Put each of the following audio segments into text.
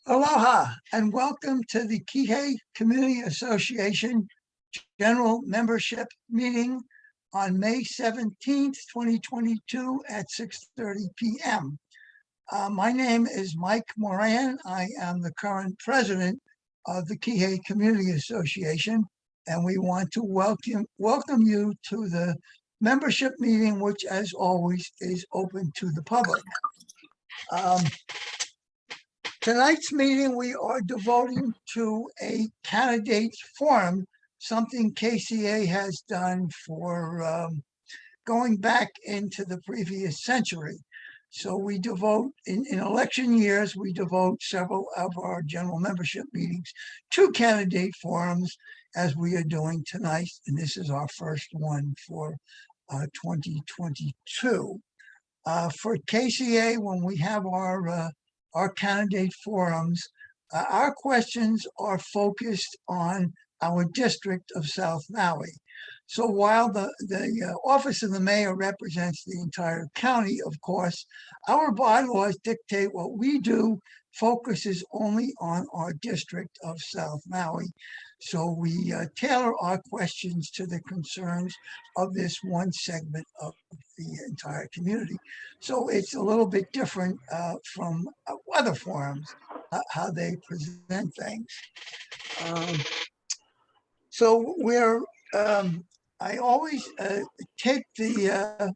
Aloha and welcome to the KCA Community Association General Membership Meeting on May 17th, 2022 at 6:30 p.m. My name is Mike Moran. I am the current president of the KCA Community Association, and we want to welcome you to the membership meeting, which as always is open to the public. Tonight's meeting, we are devoting to a candidates forum, something KCA has done for going back into the previous century. So we devote, in election years, we devote several of our general membership meetings to candidate forums, as we are doing tonight. And this is our first one for 2022. For KCA, when we have our candidate forums, our questions are focused on our district of South Maui. So while the office of the mayor represents the entire county, of course, our bylaws dictate what we do focuses only on our district of South Maui. So we tailor our questions to the concerns of this one segment of the entire community. So it's a little bit different from other forums, how they present things. So I always take the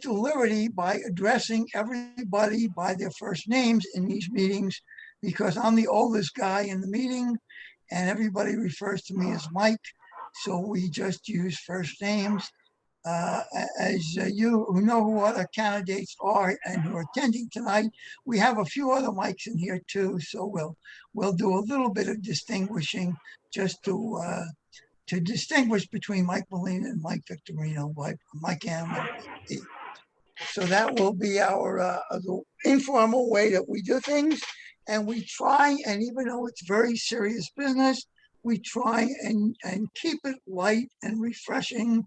liberty by addressing everybody by their first names in these meetings, because I'm the oldest guy in the meeting and everybody refers to me as Mike. So we just use first names. As you who know who other candidates are and who are attending tonight, we have a few other Mikes in here too. So we'll do a little bit of distinguishing just to distinguish between Mike Molina and Mike Victorino, Mike M. So that will be our informal way that we do things. And we try, and even though it's very serious business, we try and keep it light and refreshing,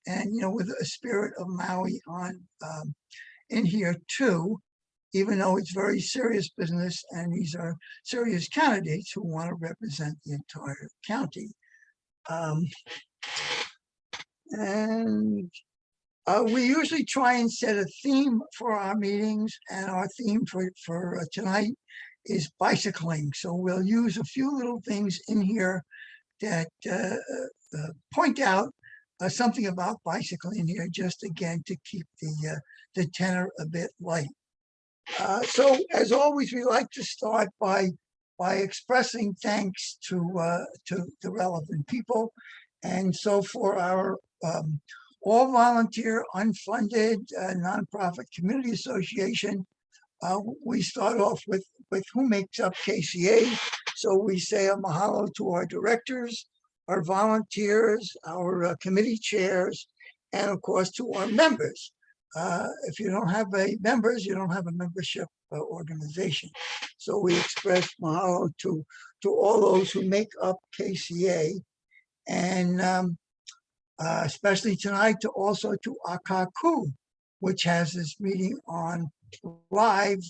and with a spirit of Maui on in here too, even though it's very serious business and these are serious candidates who want to represent the entire county. We usually try and set a theme for our meetings, and our theme for tonight is bicycling. So we'll use a few little things in here that point out something about bicycling here, just again to keep the tenor a bit light. So as always, we like to start by expressing thanks to the relevant people. And so for our all volunteer, unfunded nonprofit community association, we start off with who makes up KCA. So we say a mahalo to our directors, our volunteers, our committee chairs, and of course to our members. If you don't have members, you don't have a membership organization. So we express mahalo to all those who make up KCA, and especially tonight also to Akaku, which has this meeting on live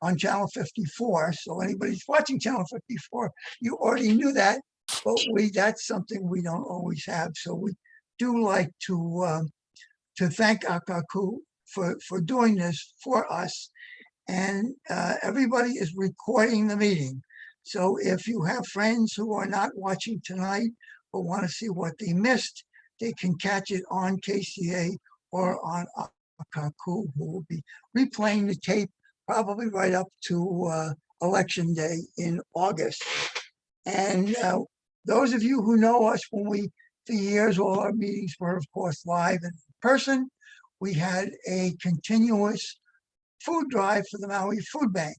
on Channel 54. So anybody's watching Channel 54, you already knew that, but that's something we don't always have. So we do like to thank Akaku for doing this for us. And everybody is recording the meeting. So if you have friends who are not watching tonight but want to see what they missed, they can catch it on KCA or on Akaku, who will be replaying the tape probably right up to Election Day in August. And Those of you who know us, for years, all our meetings were, of course, live and in person. We had a continuous food drive for the Maui Food Bank.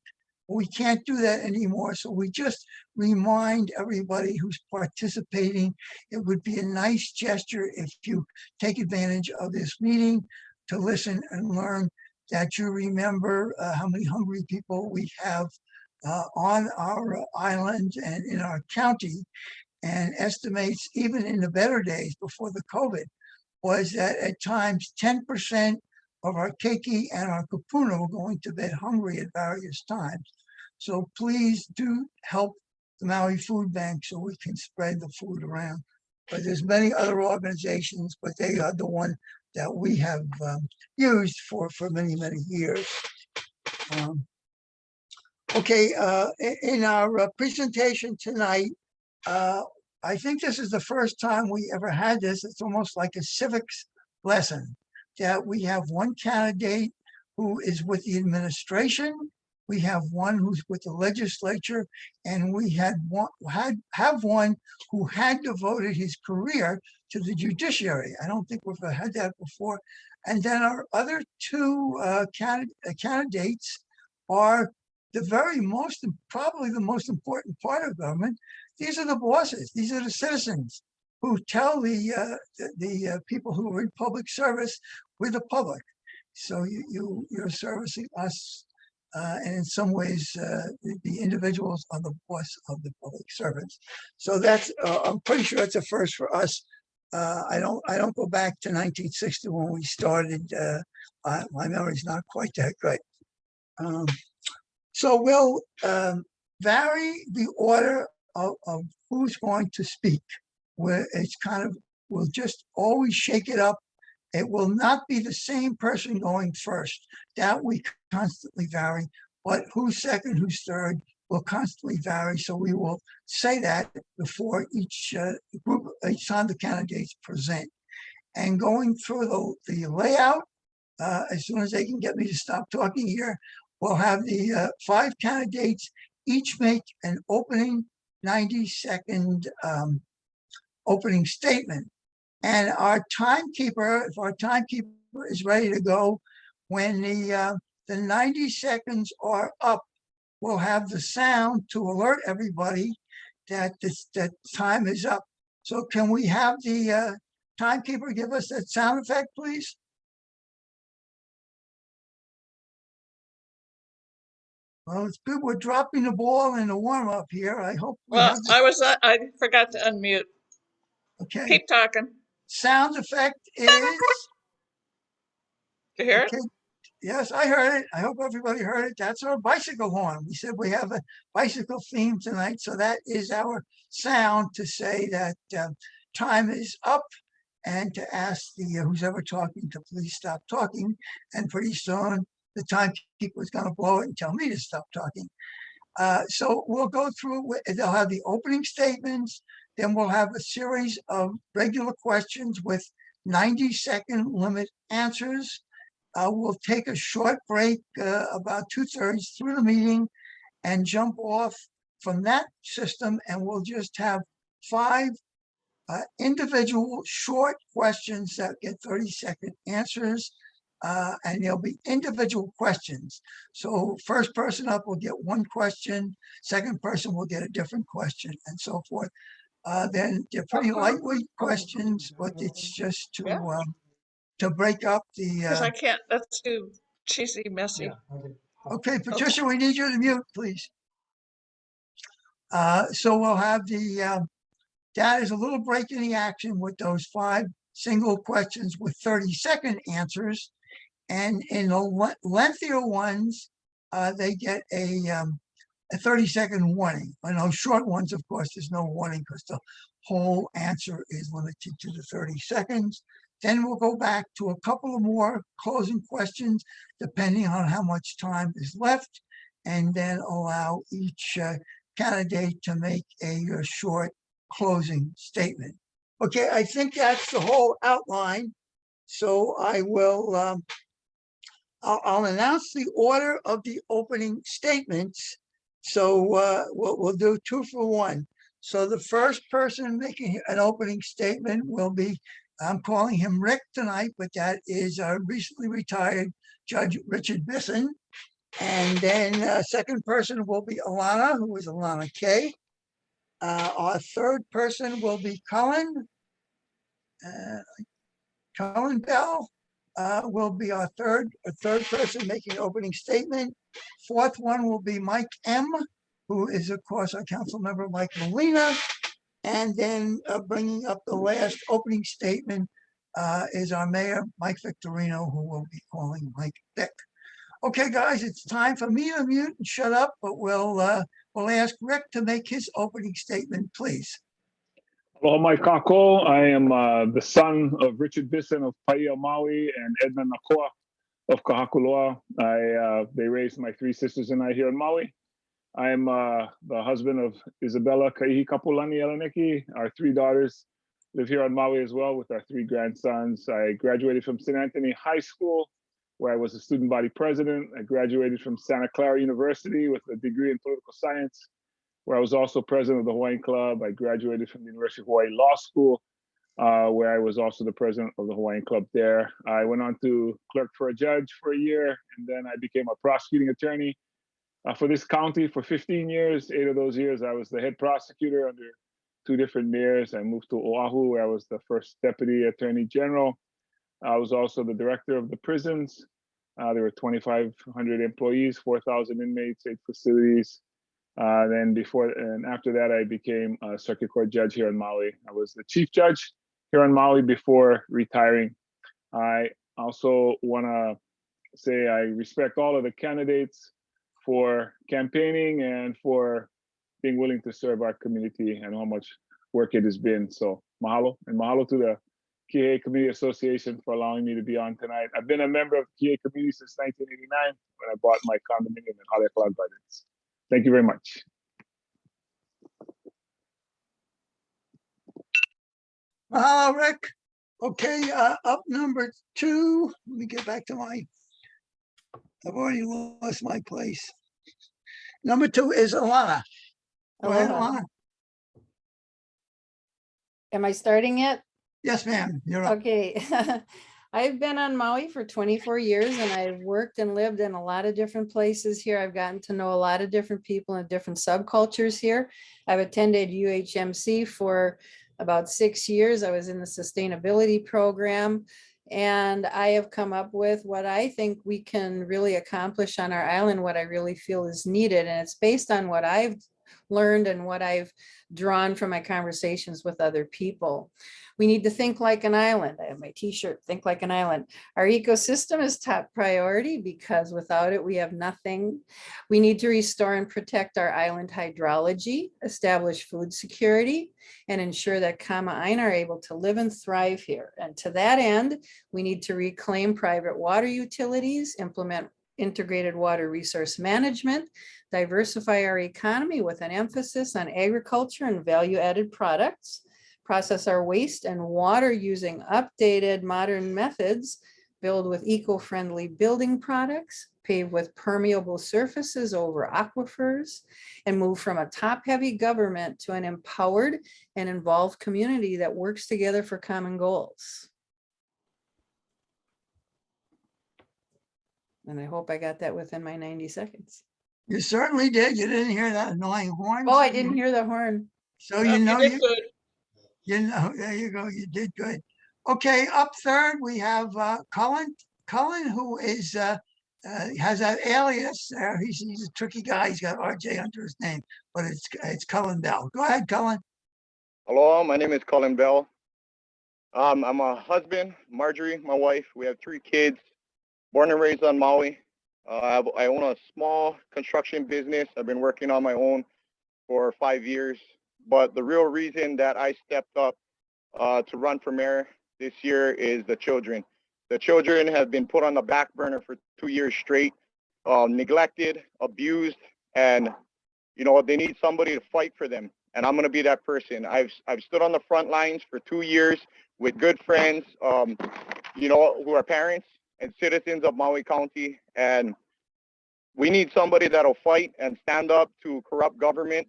We can't do that anymore, so we just remind everybody who's participating, it would be a nice gesture if you take advantage of this meeting to listen and learn, that you remember how many hungry people we have on our island and in our county, and estimates even in the better days before the COVID was that at times 10% of our keiki and our kupuna were going to bed hungry at various times. So please do help the Maui Food Bank so we can spread the food around. But there's many other organizations, but they are the one that we have used for many, many years. Okay, in our presentation tonight, I think this is the first time we ever had this. It's almost like a civics lesson, that we have one candidate who is with the administration, we have one who's with the legislature, and we have one who had devoted his career to the judiciary. I don't think we've ever had that before. And then our other two candidates are probably the most important part of government. These are the bosses. These are the citizens who tell the people who are in public service, we're the public. So you're servicing us, and in some ways, the individuals are the boss of the public servants. So that's I'm pretty sure it's a first for us. I don't go back to 1960 when we started. My memory's not quite that good. So we'll vary the order of who's going to speak, where it's we'll just always shake it up. It will not be the same person going first. That we constantly vary, but who's second, who's third will constantly vary. So we will say that before each group, each time the candidates present. And going through the layout, as soon as they can get me to stop talking here, we'll have the 5 candidates each make an opening 90-second opening statement. And our timekeeper, if our timekeeper is ready to go, when the 90 seconds are up, we'll have the sound to alert everybody that that time is up. So can we have the timekeeper give us that sound effect, please? Well, it's good we're dropping the ball in the warm-up here. I hope we Well, have the, I forgot to unmute. okay. Keep talking. Sound effect is, You hear okay. Yes, I heard it. I hope everybody heard it. That's our bicycle horn. We said we have a bicycle theme tonight, so that is our sound to say that time is up, and to ask the who's ever talking to please stop talking. And pretty soon the timekeeper is going to blow it and tell me to stop talking. So we'll go through, they'll have the opening statements, then we'll have a series of regular questions with 90-second limit answers. We'll take a short break, about 2/3 through the meeting, and jump off from that system, and we'll just have 5 individual short questions that get 30-second answers. And there'll be individual questions. So first person up will get 1 question, second person will get a different question, and so forth. Then they're pretty lightweight questions, but it's just to break up because I the. can't. That's too cheesy, messy. Okay, Patricia, we need you to mute, please. So we'll have that is a little break in the action with those 5 single questions with 30-second answers. And in the lengthier ones, they get a 30-second warning. On those short ones, of course, there's no warning because the whole answer is limited to the 30 seconds. Then we'll go back to a couple of more closing questions, depending on how much time is left, and then allow each candidate to make a short closing statement. Okay, I think that's the whole outline. So I will, I'll announce the order of the opening statements. So we'll do 2 for 1. So the first person making an opening statement will be, I'm calling him Rick tonight, but that is our recently retired Judge Richard Bisson. And then second person will be Alana, who is Alana Kay. Our third person will be Cullen. Cullen Bell will be our third person making an opening statement. Fourth one will be Mike M., who is, of course, our council member, Mike Molina. And then bringing up the last opening statement is our mayor, Mike Victorino, who will be calling Mike Vick. Okay, guys, it's time for me to mute and shut up, but we'll ask Rick to make his opening statement, please. Hello, Mike Kako. I am the son of Richard Bisson of Paia, Maui, and Edna Nakoa of Kahakuloa. They raised my three sisters and I here in Maui. I am the husband of Isabella Kaihi Kapulani Elaneki. Our three daughters live here on Maui as well with our three grandsons. I graduated from St. Anthony High School, where I was a student body president. I graduated from Santa Clara University with a degree in political science, where I was also president of the Hawaiian Club. I graduated from the University of Hawaii Law School, where I was also the president of the Hawaiian Club there. I went on to clerk for a judge for a year, and then I became a prosecuting attorney for this county for 15 years. 8 of those years, I was the head prosecutor under 2 different mayors. I moved to Oahu, where I was the first deputy attorney general. I was also the director of the prisons. There were 2,500 employees, 4,000 inmates, 8 facilities. Then before and after that, I became a circuit court judge here in Maui. I was the chief judge here in Maui before retiring. I also want to say I respect all of the candidates for campaigning and for being willing to serve our community and how much work it has been. So mahalo, and mahalo to the KCA Community Association for allowing me to be on tonight. I've been a member of KCA Community since 1989 when I bought my condominium in Haleakala Gardens. Thank you very much. Mahalo, Rick. Okay, up number 2. Let me get back to I've already lost my place. Number 2 is Alana. Go ahead, Aloha. Alana. Am I starting yet? Yes, ma'am, you're up. Okay. I've been on Maui for 24 years and I've worked and lived in a lot of different places here. I've gotten to know a lot of different people and different subcultures here. I've attended UHMC for about 6 years. I was in the sustainability program, and I have come up with what I think we can really accomplish on our island, what I really feel is needed. And it's based on what I've learned and what I've drawn from my conversations with other people. We need to think like an island. I have my t-shirt, think like an island. Our ecosystem is top priority because without it, we have nothing. We need to restore and protect our island hydrology, establish food security, and ensure that Kama'aina are able to live and thrive here. And to that end, we need to reclaim private water utilities, implement integrated water resource management, diversify our economy with an emphasis on agriculture and value-added products, process our waste and water using updated modern methods, build with eco-friendly building products, pave with permeable surfaces over aquifers, and move from a top-heavy government to an empowered and involved community that works together for common goals. And I hope I got that within my 90 seconds. You certainly did. You didn't hear that annoying horn. Oh, I didn't hear the horn. So you know, You did good. there you go. You did good. Okay, up third, we have Cullen. Cullen, who is has that alias. He's a tricky guy. He's got RJ under his name, but it's Cullen Bell. Go ahead, Cullen. Hello, my name is Colin Bell. I'm a husband, Marjorie, my wife. We have 3 kids, born and raised on Maui. I own a small construction business. I've been working on my own for 5 years. But the real reason that I stepped up to run for mayor this year is the children. The children have been put on the back burner for 2 years straight, neglected, abused, and they need somebody to fight for them. And I'm going to be that person. I've stood on the front lines for 2 years with good friends, who are parents and citizens of Maui County. And we need somebody that'll fight and stand up to corrupt government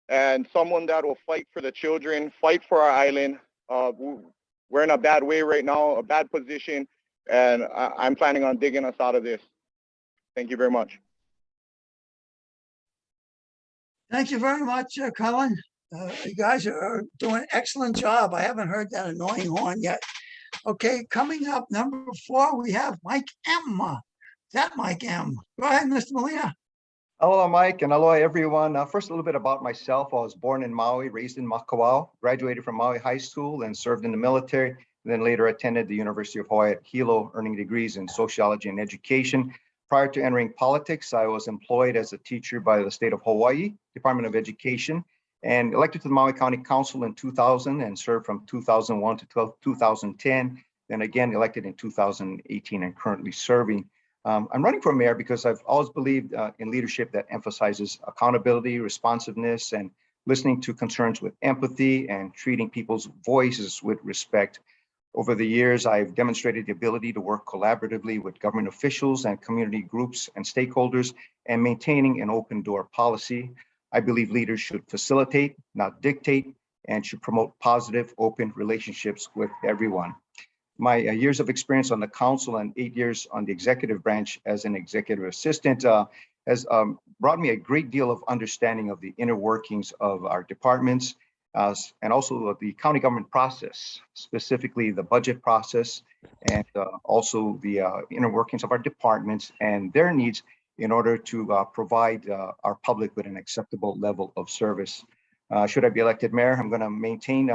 and someone that will fight for the children, fight for our island. We're in a bad way right now, a bad position, and I'm planning on digging us out of this. Thank you very much. Thank you very much, Colin. You guys are doing an excellent job. I haven't heard that annoying horn yet. Okay, coming up, number 4, we have Mike M. Is that Mike M? Go ahead, Mr. Molina. Hello, Mike, and hello, everyone. First, a little bit about myself. I was born in Maui, raised in Makawao, graduated from Maui High School, and served in the military, and then later attended the University of Hawaii at Hilo, earning degrees in sociology and education. Prior to entering politics, I was employed as a teacher by the state of Hawaii, Department of Education, and elected to the Maui County Council in 2000 and served from 2001 to 2010, then again elected in 2018 and currently serving. I'm running for mayor because I've always believed in leadership that emphasizes accountability, responsiveness, and listening to concerns with empathy and treating people's voices with respect. Over the years, I've demonstrated the ability to work collaboratively with government officials and community groups and stakeholders and maintaining an open door policy. I believe leaders should facilitate, not dictate, and should promote positive, open relationships with everyone. My years of experience on the council and 8 years on the executive branch as an executive assistant has brought me a great deal of understanding of the inner workings of our departments and also of the county government process, specifically the budget process, and also the inner workings of our departments and their needs in order to provide our public with an acceptable level of service. Should I be elected mayor, I'm going to maintain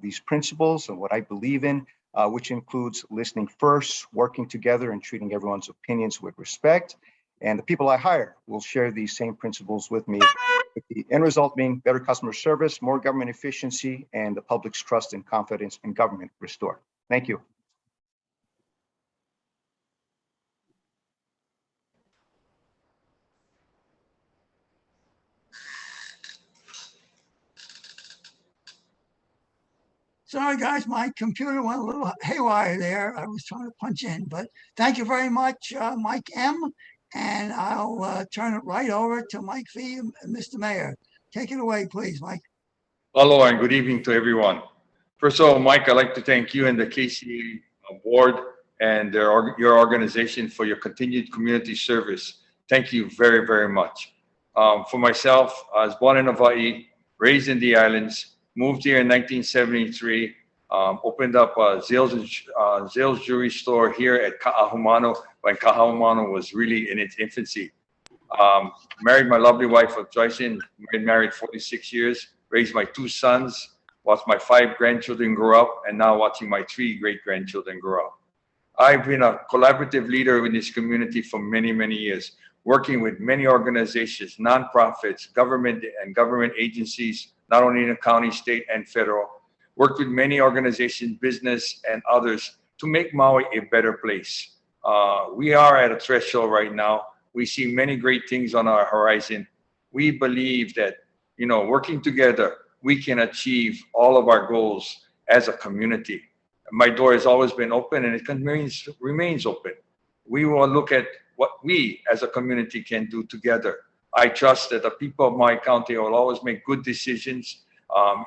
these principles and what I believe in, which includes listening first, working together, and treating everyone's opinions with respect. And the people I hire will share these same principles with me, with the end result being better customer service, more government efficiency, and the public's trust and confidence in government restored. Thank you. Sorry, guys, my computer went a little haywire there. I was trying to punch in, but thank you very much, Mike M. And I'll turn it right over to Mike V, Mr. Mayor. Take it away, please, Mike. Hello and good evening to everyone. First of all, Mike, I'd like to thank you and the KCA board and your organization for your continued community service. Thank you very, very much. For myself, I was born in Hawaii, raised in the islands, moved here in 1973, opened up a Zales jewelry store here at Ka'ahumanu when Ka'ahumanu was really in its infancy. Married my lovely wife of Joycean, married 46 years, raised my 2 sons, watched my 5 grandchildren grow up, and now watching my 3 great-grandchildren grow up. I've been a collaborative leader in this community for many, many years, working with many organizations, nonprofits, government and government agencies, not only in the county, state, and federal. Worked with many organizations, business, and others to make Maui a better place. We are at a threshold right now. We see many great things on our horizon. We believe that, working together, we can achieve all of our goals as a community. My door has always been open and it remains open. We will look at what we as a community can do together. I trust that the people of Maui County will always make good decisions.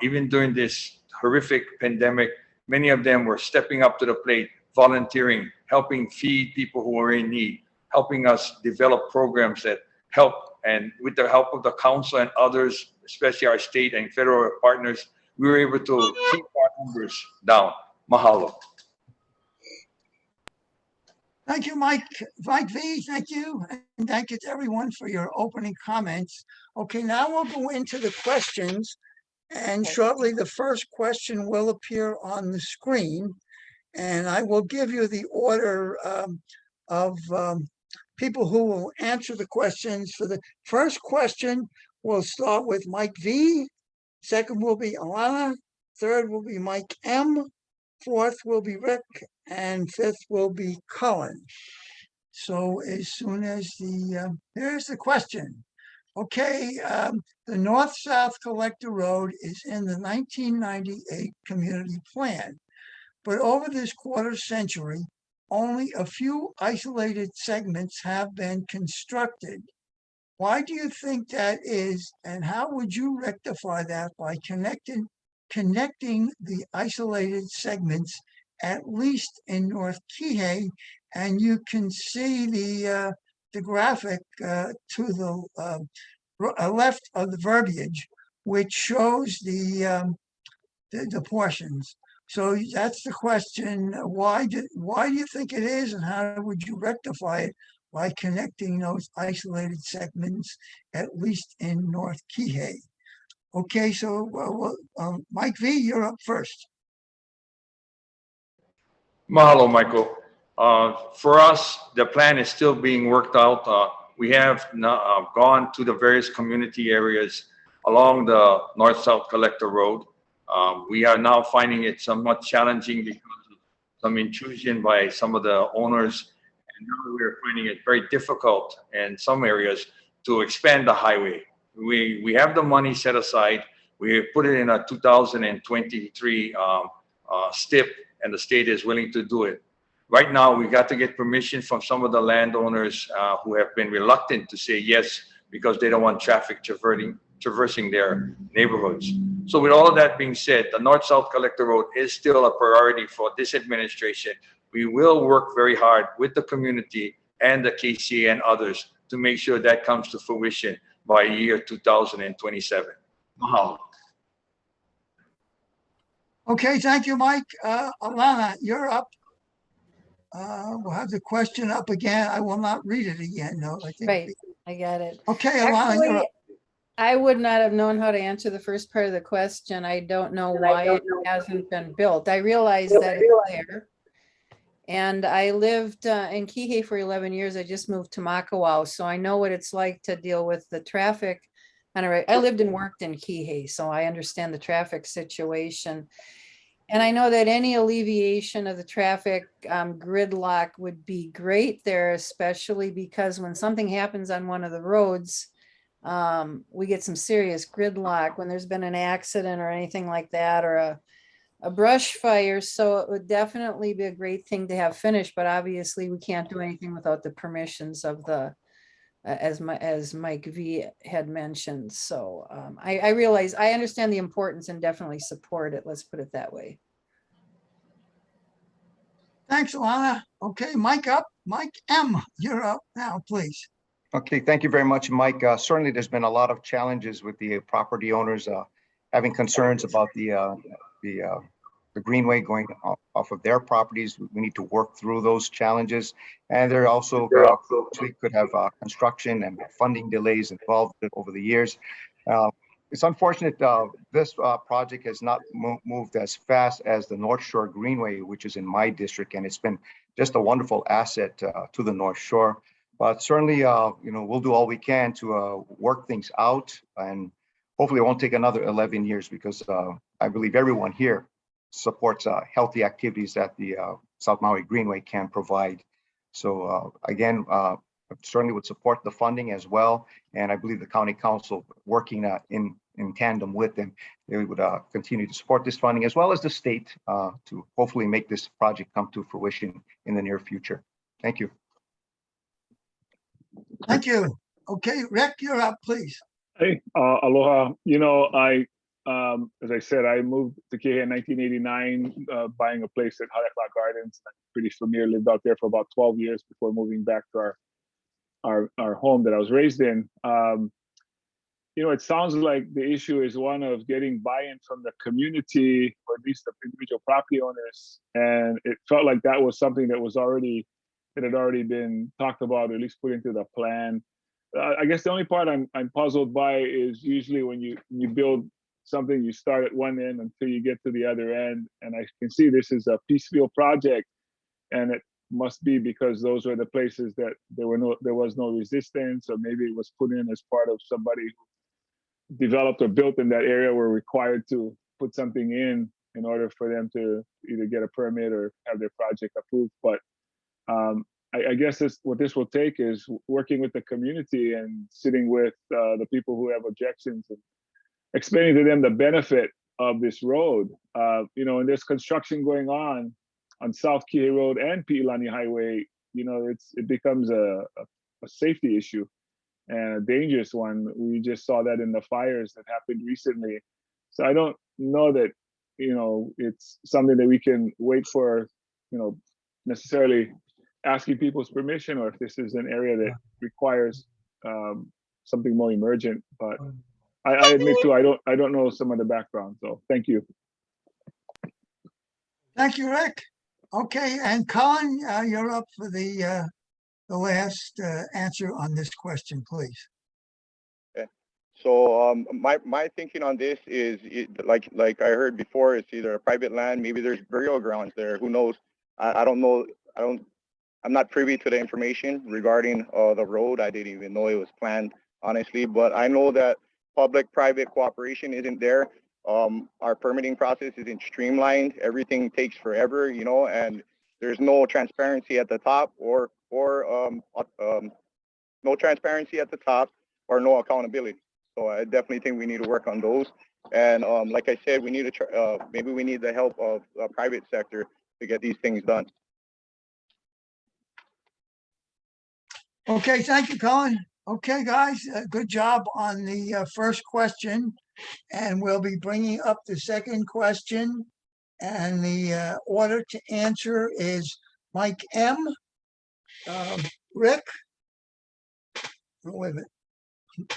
Even during this horrific pandemic, many of them were stepping up to the plate, volunteering, helping feed people who are in need, helping us develop programs that help. And with the help of the council and others, especially our state and federal partners, we were able to keep our numbers down. Mahalo. Thank you, Mike. Mike V, thank you. And thank you to everyone for your opening comments. Okay, now we'll go into the questions. And shortly, the first question will appear on the screen. And I will give you the order of people who will answer the questions. For the first question, we'll start with Mike V. Second will be Alana. Third will be Mike M. Fourth will be Rick. And fifth will be Colin. So as soon as here's the question. Okay, the North-South Collector Road is in the 1998 community plan. But over this quarter century, only a few isolated segments have been constructed. Why do you think that is, and how would you rectify that by connecting the isolated segments, at least in North Kihei? And you can see the graphic to the left of the verbiage, which shows the portions. So that's the question. Why do you think it is, and how would you rectify it by connecting those isolated segments, at least in North Kihei? Okay, so Mike V, you're up first. Mahalo, Michael. For us, the plan is still being worked out. We have gone to the various community areas along the north-south collector road. We are now finding it somewhat challenging because of some intrusion by some of the owners. And now we're finding it very difficult in some areas to expand the highway. We have the money set aside. We put it in a 2023 STIP, and the state is willing to do it. Right now, we got to get permission from some of the landowners who have been reluctant to say yes because they don't want traffic traversing their neighborhoods. So with all of that being said, the north-south collector road is still a priority for this administration. We will work very hard with the community and the KCA and others to make sure that comes to fruition by year 2027. Mahalo. Okay, thank you, Mike. Alana, you're up. We'll have the question up again. I will not read it again, no. I think. Right, I got it. Okay, Alana, you're Actually, up. I would not have known how to answer the first part of the question. I don't know why it hasn't been built. I realize that it's there. And I lived in Kihei for 11 years. I just moved to Makawao, so I know what it's like to deal with the traffic. And I lived and worked in Kihei, so I understand the traffic situation. And I know that any alleviation of the traffic gridlock would be great there, especially because when something happens on one of the roads, we get some serious gridlock when there's been an accident or anything like that, or a brush fire. So it would definitely be a great thing to have finished, but obviously we can't do anything without the permissions of the, as Mike V had mentioned. So I realize, I understand the importance and definitely support it. Let's put it that way. Thanks, Alana. Okay, Mike up. Mike M, you're up now, please. Okay, thank you very much, Mike. Certainly, there's been a lot of challenges with the property owners having concerns about the greenway going off of their properties. We need to work through those challenges, and there also could have construction and funding delays involved over the years. It's unfortunate this project has not moved as fast as the North Shore Greenway, which is in my district, and it's been just a wonderful asset to the North Shore. But certainly, we'll do all we can to work things out, and hopefully it won't take another 11 years because I believe everyone here supports healthy activities that the South Maui Greenway can provide. So again, certainly would support the funding as well. And I believe the County Council working in tandem with them, they would continue to support this funding as well as the state to hopefully make this project come to fruition in the near future. Thank you. Thank you. Okay, Rick, you're up, please. Hey, aloha. As I said, I moved to Kihei in 1989, buying a place at Harakla Gardens. I'm pretty familiar, lived out there for about 12 years before moving back to our home that I was raised in. It sounds like the issue is one of getting buy-in from the community, or at least the individual property owners. And it felt like that was something that had already been talked about, or at least put into the plan. I guess the only part I'm puzzled by is usually when you build something, you start at one end until you get to the other end. And I can see this is a piecemeal project, and it must be because those were the places that there was no resistance, or maybe it was put in as part of somebody who developed or built in that area were required to put something in order for them to either get a permit or have their project approved. But I guess what this will take is working with the community and sitting with the people who have objections and explaining to them the benefit of this road. And there's construction going on South Kihei Road and Pi'ilani Highway. It becomes a safety issue. and a dangerous one. We just saw that in the fires that happened recently. So I don't know that, it's something that we can wait for, necessarily asking people's permission, or if this is an area that requires something more emergent. But I admit too, I don't know some of the background. So thank you. Thank you, Rick. Okay, and Colin, you're up for the last answer on this question, please. So my thinking on this is like I heard before, it's either a private land, maybe there's burial grounds there. Who knows? I don't know. I'm not privy to the information regarding the road. I didn't even know it was planned, honestly. But I know that public-private cooperation isn't there. Our permitting process isn't streamlined. Everything takes forever, and there's no transparency at the top or no transparency at the top or no accountability. So I definitely think we need to work on those. And like I said, we need to maybe we need the help of the private sector to get these things done. Okay, thank you, Colin. Okay, guys, good job on the first question. And we'll be bringing up the second question. And the order to answer is Mike M, Rick, wait a minute.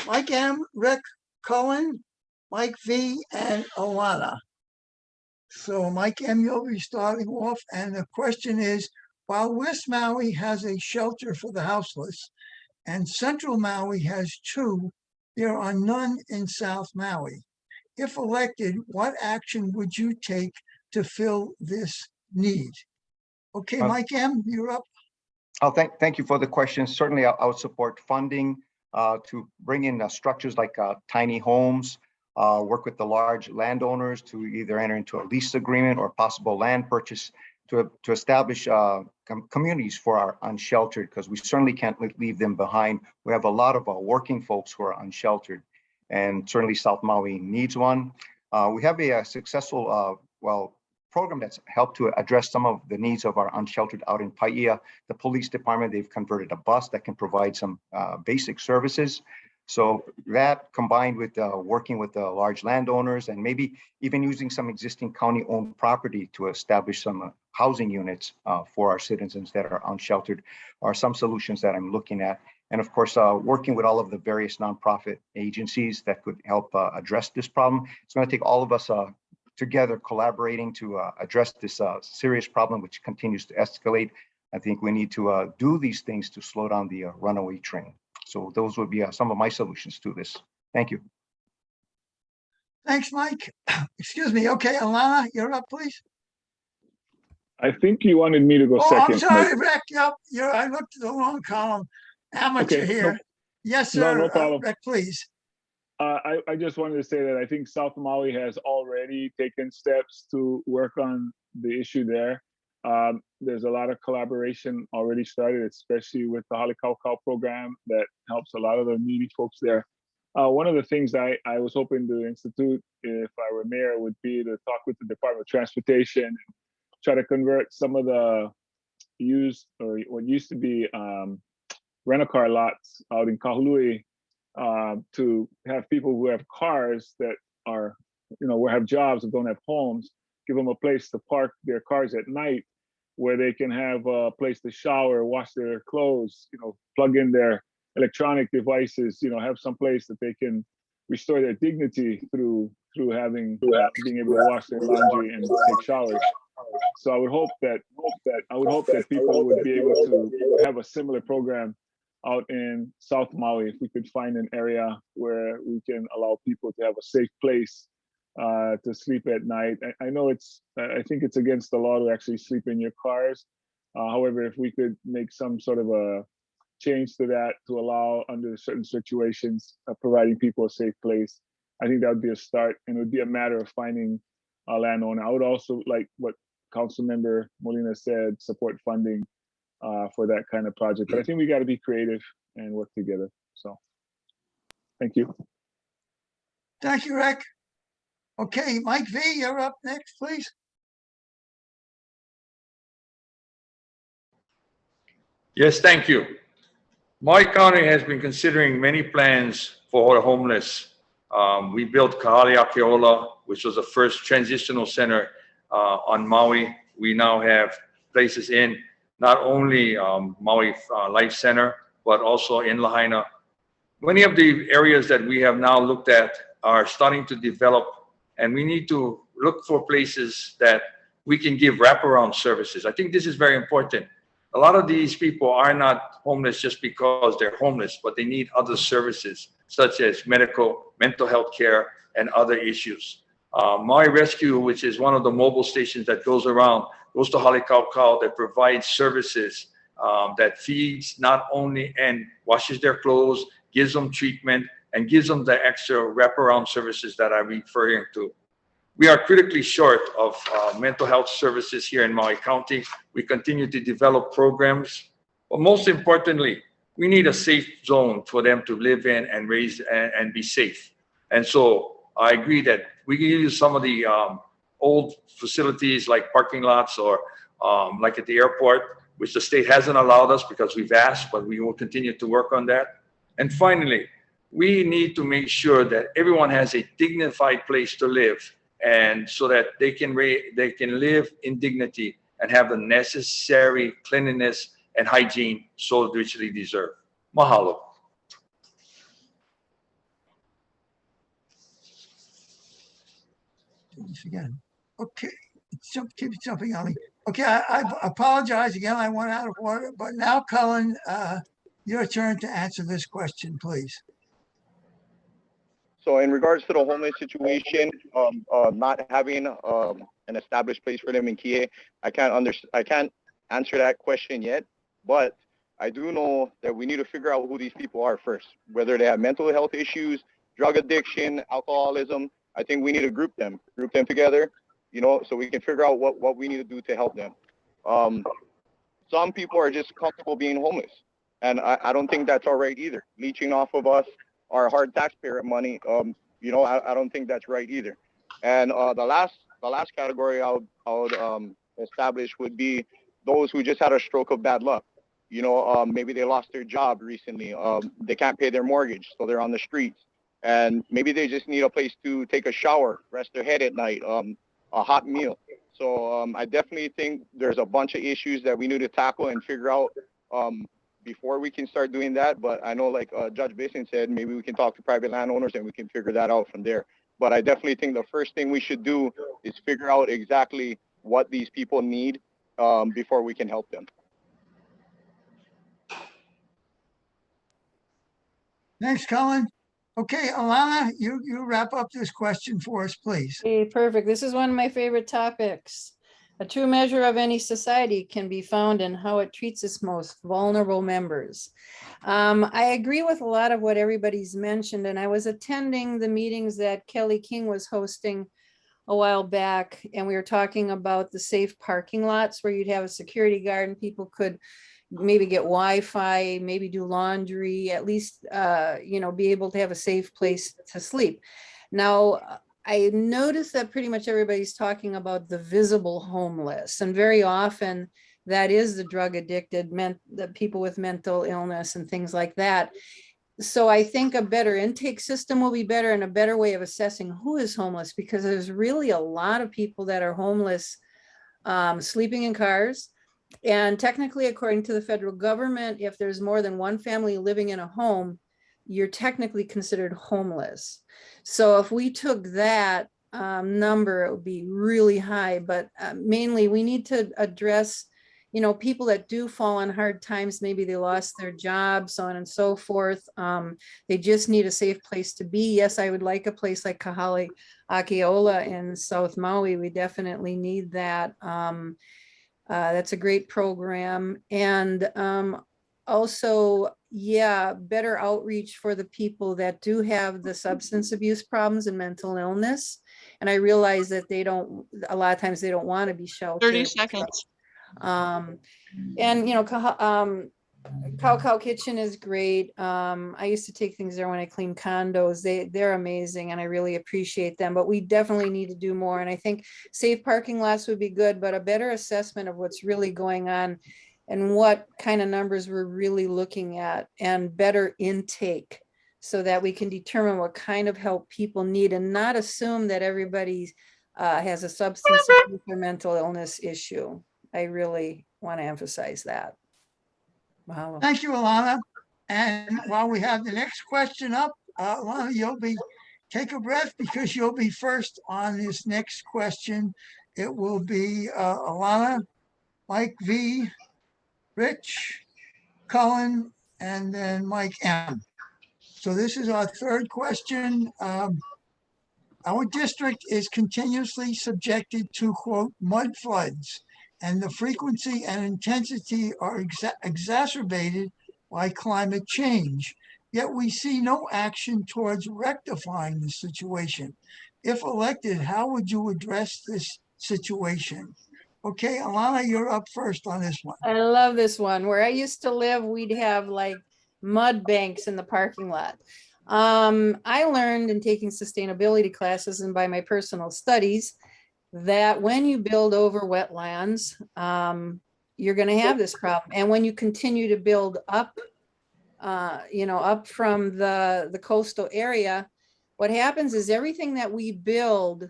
Mike M, Rick, Cullen, Mike V, and Alana. So Mike M, you'll be starting off. And the question is, while West Maui has a shelter for the houseless and Central Maui has 2, there are none in South Maui. If elected, what action would you take to fill this need? Okay, Mike M, you're up. Oh, thank you for the question. Certainly, I would support funding to bring in structures like tiny homes, work with the large landowners to either enter into a lease agreement or possible land purchase to establish communities for our unsheltered, because we certainly can't leave them behind. We have a lot of working folks who are unsheltered, and certainly South Maui needs one. We have a successful, program that's helped to address some of the needs of our unsheltered out in Paia. The police department, they've converted a bus that can provide some basic services. So that combined with working with the large landowners and maybe even using some existing county-owned property to establish some housing units for our citizens that are unsheltered are some solutions that I'm looking at. And of course, working with all of the various nonprofit agencies that could help address this problem. It's going to take all of us together collaborating to address this serious problem, which continues to escalate. I think we need to do these things to slow down the runaway train. So those would be some of my solutions to this. Thank you. Thanks, Mike. Excuse me. Okay, Alana, you're up, please. I think you wanted me to go Oh, second. I'm sorry, Rick. Yep, I looked at the wrong column. Amateur Okay, here. no- Yes, no, sir. no problem. Rick, please. I just wanted to say that I think South Maui has already taken steps to work on the issue there. There's a lot of collaboration already started, especially with the Halikaukau program that helps a lot of the needy folks there. One of the things I was hoping to institute if I were mayor would be to talk with the Department of Transportation and try to convert some of the used or what used to be rental car lots out in Kahului to have people who have cars that are, will have jobs and don't have homes, give them a place to park their cars at night where they can have a place to shower, wash their clothes, plug in their electronic devices, have some place that they can restore their dignity through having being able to wash their laundry and take showers. So I would hope that people would be able to have a similar program out in South Maui, if we could find an area where we can allow people to have a safe place to sleep at night. I know I think it's against the law to actually sleep in your cars. However, if we could make some sort of a change to that to allow under certain situations, providing people a safe place, I think that would be a start, and it would be a matter of finding a landowner. I would also, like what Councilmember Molina said, support funding for that kind of project. But I think we got to be creative and work together. So thank you. Thank you, Rick. Okay, Mike V, you're up next, please. Yes, thank you. Maui County has been considering many plans for the homeless. We built Kahale Akeola, which was the first transitional center on Maui. We now have places in not only Maui Life Center, but also in Lahaina. Many of the areas that we have now looked at are starting to develop, and we need to look for places that we can give wraparound services. I think this is very important. A lot of these people are not homeless just because they're homeless, but they need other services such as medical, mental health care, and other issues. Maui Rescue, which is one of the mobile stations that goes around, goes to Halekaukau, that provides services, that feeds not only and washes their clothes, gives them treatment, and gives them the extra wraparound services that I'm referring to. We are critically short of mental health services here in Maui County. We continue to develop programs, but most importantly, we need a safe zone for them to live in and raise and be safe. And so I agree that we can use some of the old facilities like parking lots or like at the airport, which the state hasn't allowed us because we've asked, but we will continue to work on that. And finally, we need to make sure that everyone has a dignified place to live, and so that they can live in dignity and have the necessary cleanliness and hygiene so richly deserved. Mahalo. Do this again. Okay, keep jumping on me. Okay, I apologize again. I went out of order, but now, Cullen, your turn to answer this question, please. So in regards to the homeless situation, not having an established place for them in Kie, I can't answer that question yet, but I do know that we need to figure out who these people are first, whether they have mental health issues, drug addiction, alcoholism. I think we need to group them together, so we can figure out what we need to do to help them. Some people are just comfortable being homeless, and I don't think that's all right either. Leeching off of us, our hard taxpayer money, I don't think that's right either. And the last category I would establish would be those who just had a stroke of bad luck. Maybe they lost their job recently. They can't pay their mortgage, so they're on the streets. And maybe they just need a place to take a shower, rest their head at night, a hot meal. So I definitely think there's a bunch of issues that we need to tackle and figure out before we can start doing that. But I know, like Judge Basin said, maybe we can talk to private landowners and we can figure that out from there. But I definitely think the first thing we should do is figure out exactly what these people need before we can help them. Thanks, Cullen. Okay, Alana, you wrap up this question for us, please. Okay, perfect. This is one of my favorite topics. A true measure of any society can be found in how it treats its most vulnerable members. I agree with a lot of what everybody's mentioned, and I was attending the meetings that Kelly King was hosting a while back, and we were talking about the safe parking lots where you'd have a security guard and people could maybe get Wi-Fi, maybe do laundry, at least, be able to have a safe place to sleep. Now, I noticed that pretty much everybody's talking about the visible homeless, and very often that is the drug addicted, the people with mental illness and things like that. So I think a better intake system will be better, and a better way of assessing who is homeless, because there's really a lot of people that are homeless, sleeping in cars. And technically, according to the federal government, if there's more than one family living in a home, you're technically considered homeless. So if we took that number, it would be really high. But mainly, we need to address, people that do fall on hard times. Maybe they lost their job, so on and so forth. They just need a safe place to be. Yes, I would like a place like Kahale Akeola in South Maui. We definitely need that. That's a great program. And also, better outreach for the people that do have the substance abuse problems and mental illness. And I realize that a lot of times they don't want to be sheltered. 30 seconds. Cow Kitchen is great. I used to take things there when I cleaned condos. They're amazing, and I really appreciate them, but we definitely need to do more. And I think safe parking lots would be good, but a better assessment of what's really going on. and what kind of numbers we're really looking at, and better intake, so that we can determine what kind of help people need and not assume that everybody has a substance abuse or mental illness issue. I really want to emphasize that. Mahalo. Thank you, Alana. And while we have the next question up, Alana, take a breath because you'll be first on this next question. It will be Alana, Mike V, Rich, Cullen, and then Mike M. So this is our third question. Our district is continuously subjected to, quote, mud floods, and the frequency and intensity are exacerbated by climate change. Yet we see no action towards rectifying the situation. If elected, how would you address this situation? Okay, Alana, you're up first on this one. I love this one. Where I used to live, we'd have like mud banks in the parking lot. I learned in taking sustainability classes and by my personal studies that when you build over wetlands, you're going to have this problem. And when you continue to build up, up from the coastal area, what happens is everything that we build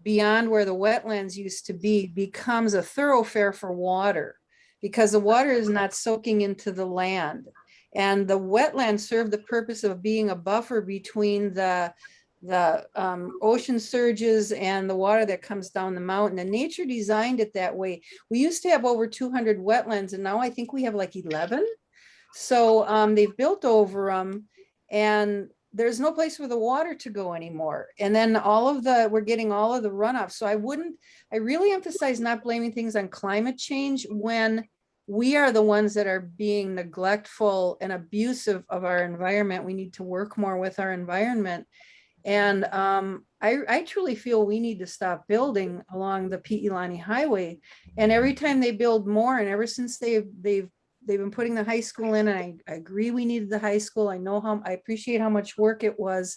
beyond where the wetlands used to be becomes a thoroughfare for water, because the water is not soaking into the land. And the wetlands serve the purpose of being a buffer between the ocean surges and the water that comes down the mountain. And nature designed it that way. We used to have over 200 wetlands, and now I think we have like 11. So they've built over them, and there's no place for the water to go anymore. And then we're getting all of the runoff. So I really emphasize not blaming things on climate change when we are the ones that are being neglectful and abusive of our environment. We need to work more with our environment. And I truly feel we need to stop building along the Pi'ilani Highway. And every time they build more, and ever since they've been putting the high school in, and I agree we needed the high school. I appreciate how much work it was,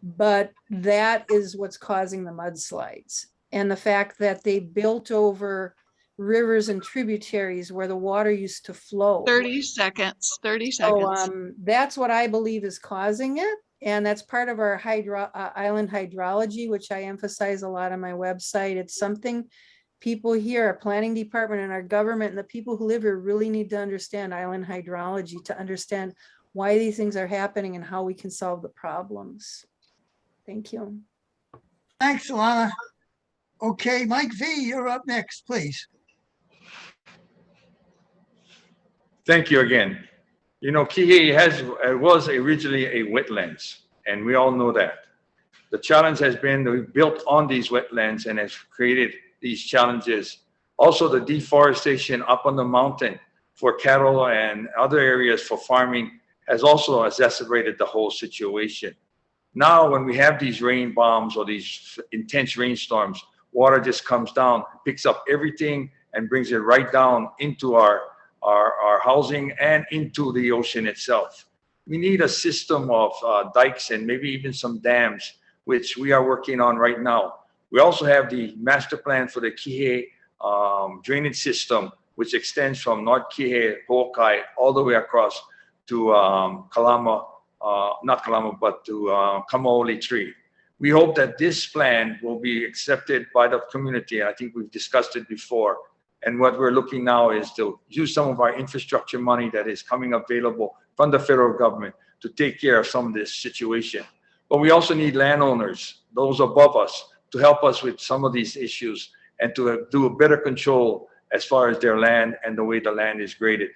but that is what's causing the mudslides. And the fact that they built over rivers and tributaries where the water used to flow. 30 seconds, 30 So seconds. that's what I believe is causing it. And that's part of our island hydrology, which I emphasize a lot on my website. It's something people here, our planning department and our government and the people who live here really need to understand island hydrology to understand why these things are happening and how we can solve the problems. Thank you. Thanks, Alana. Okay, Mike V, you're up next, please. Thank you again. You know, Kihei was originally a wetlands, and we all know that. The challenge has been that we built on these wetlands and has created these challenges. Also, the deforestation up on the mountain for cattle and other areas for farming has also exacerbated the whole situation. Now, when we have these rain bombs or these intense rainstorms, water just comes down, picks up everything and brings it right down into our housing and into the ocean itself. We need a system of dikes and maybe even some dams, which we are working on right now. We also have the master plan for the Kihei drainage system, which extends from North Kihei, Ho'okai, all the way across to Kalama, not Kalama, but to Kamaoli Tree. We hope that this plan will be accepted by the community. I think we've discussed it before. And what we're looking now is to use some of our infrastructure money that is coming available from the federal government to take care of some of this situation. But we also need landowners, those above us, to help us with some of these issues and to do a better control as far as their land and the way the land is graded.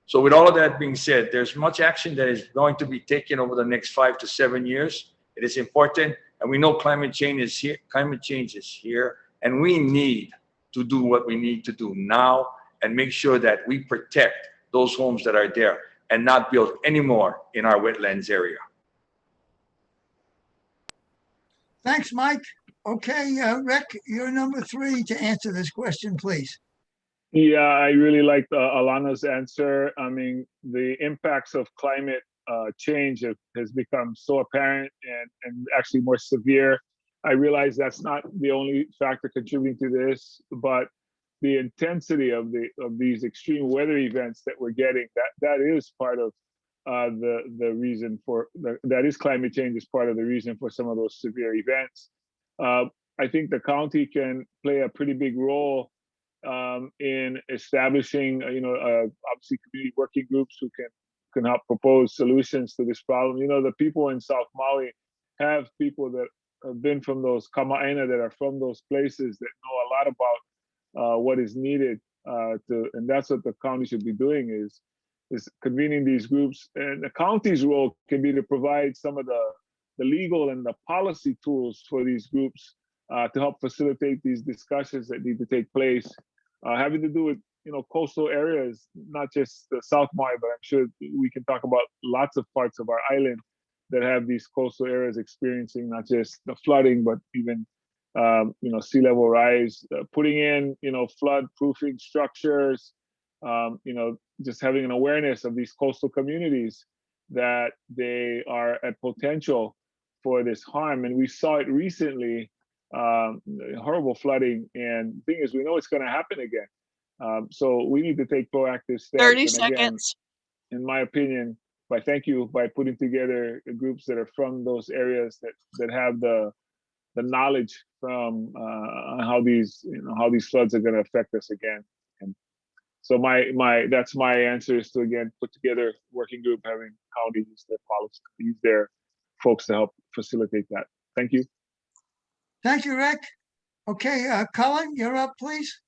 So with all of that being said, there's much action that is going to be taken over the next 5 to 7 years. It is important, and we know climate change is here, and we need to do what we need to do now and make sure that we protect those homes that are there and not build any more in our wetlands area. Thanks, Mike. Okay, Rick, you're number 3 to answer this question, please. Yeah, I really liked Alana's answer. I mean, the impacts of climate change has become so apparent and actually more severe. I realize that's not the only factor contributing to this, but the intensity of these extreme weather events that we're getting, that is part of the reason for that is climate change is part of the reason for some of those severe events. I think the county can play a pretty big role in establishing, obviously community working groups who can help propose solutions to this problem. The people in South Maui have people that have been from those kama'aina that are from those places that know a lot about what is needed and that's what the county should be doing is convening these groups. And the county's role can be to provide some of the legal and the policy tools for these groups to help facilitate these discussions that need to take place, having to do with coastal areas, not just the South Maui, but I'm sure we can talk about lots of parts of our island that have these coastal areas experiencing not just the flooding, but even sea level rise, putting in flood proofing structures, just having an awareness of these coastal communities that they are at potential for this harm. And we saw it recently, horrible flooding. And the thing is, we know it's going to happen again. So we need to take proactive steps. 30 and again, seconds. in my opinion, by putting together groups that are from those areas that have the knowledge from how these floods are going to affect us again. And so that's my answer is to again put together a working group, having county use their policy, use their folks to help facilitate that. Thank you. Thank you, Rick. Okay, Colin, you're up, please.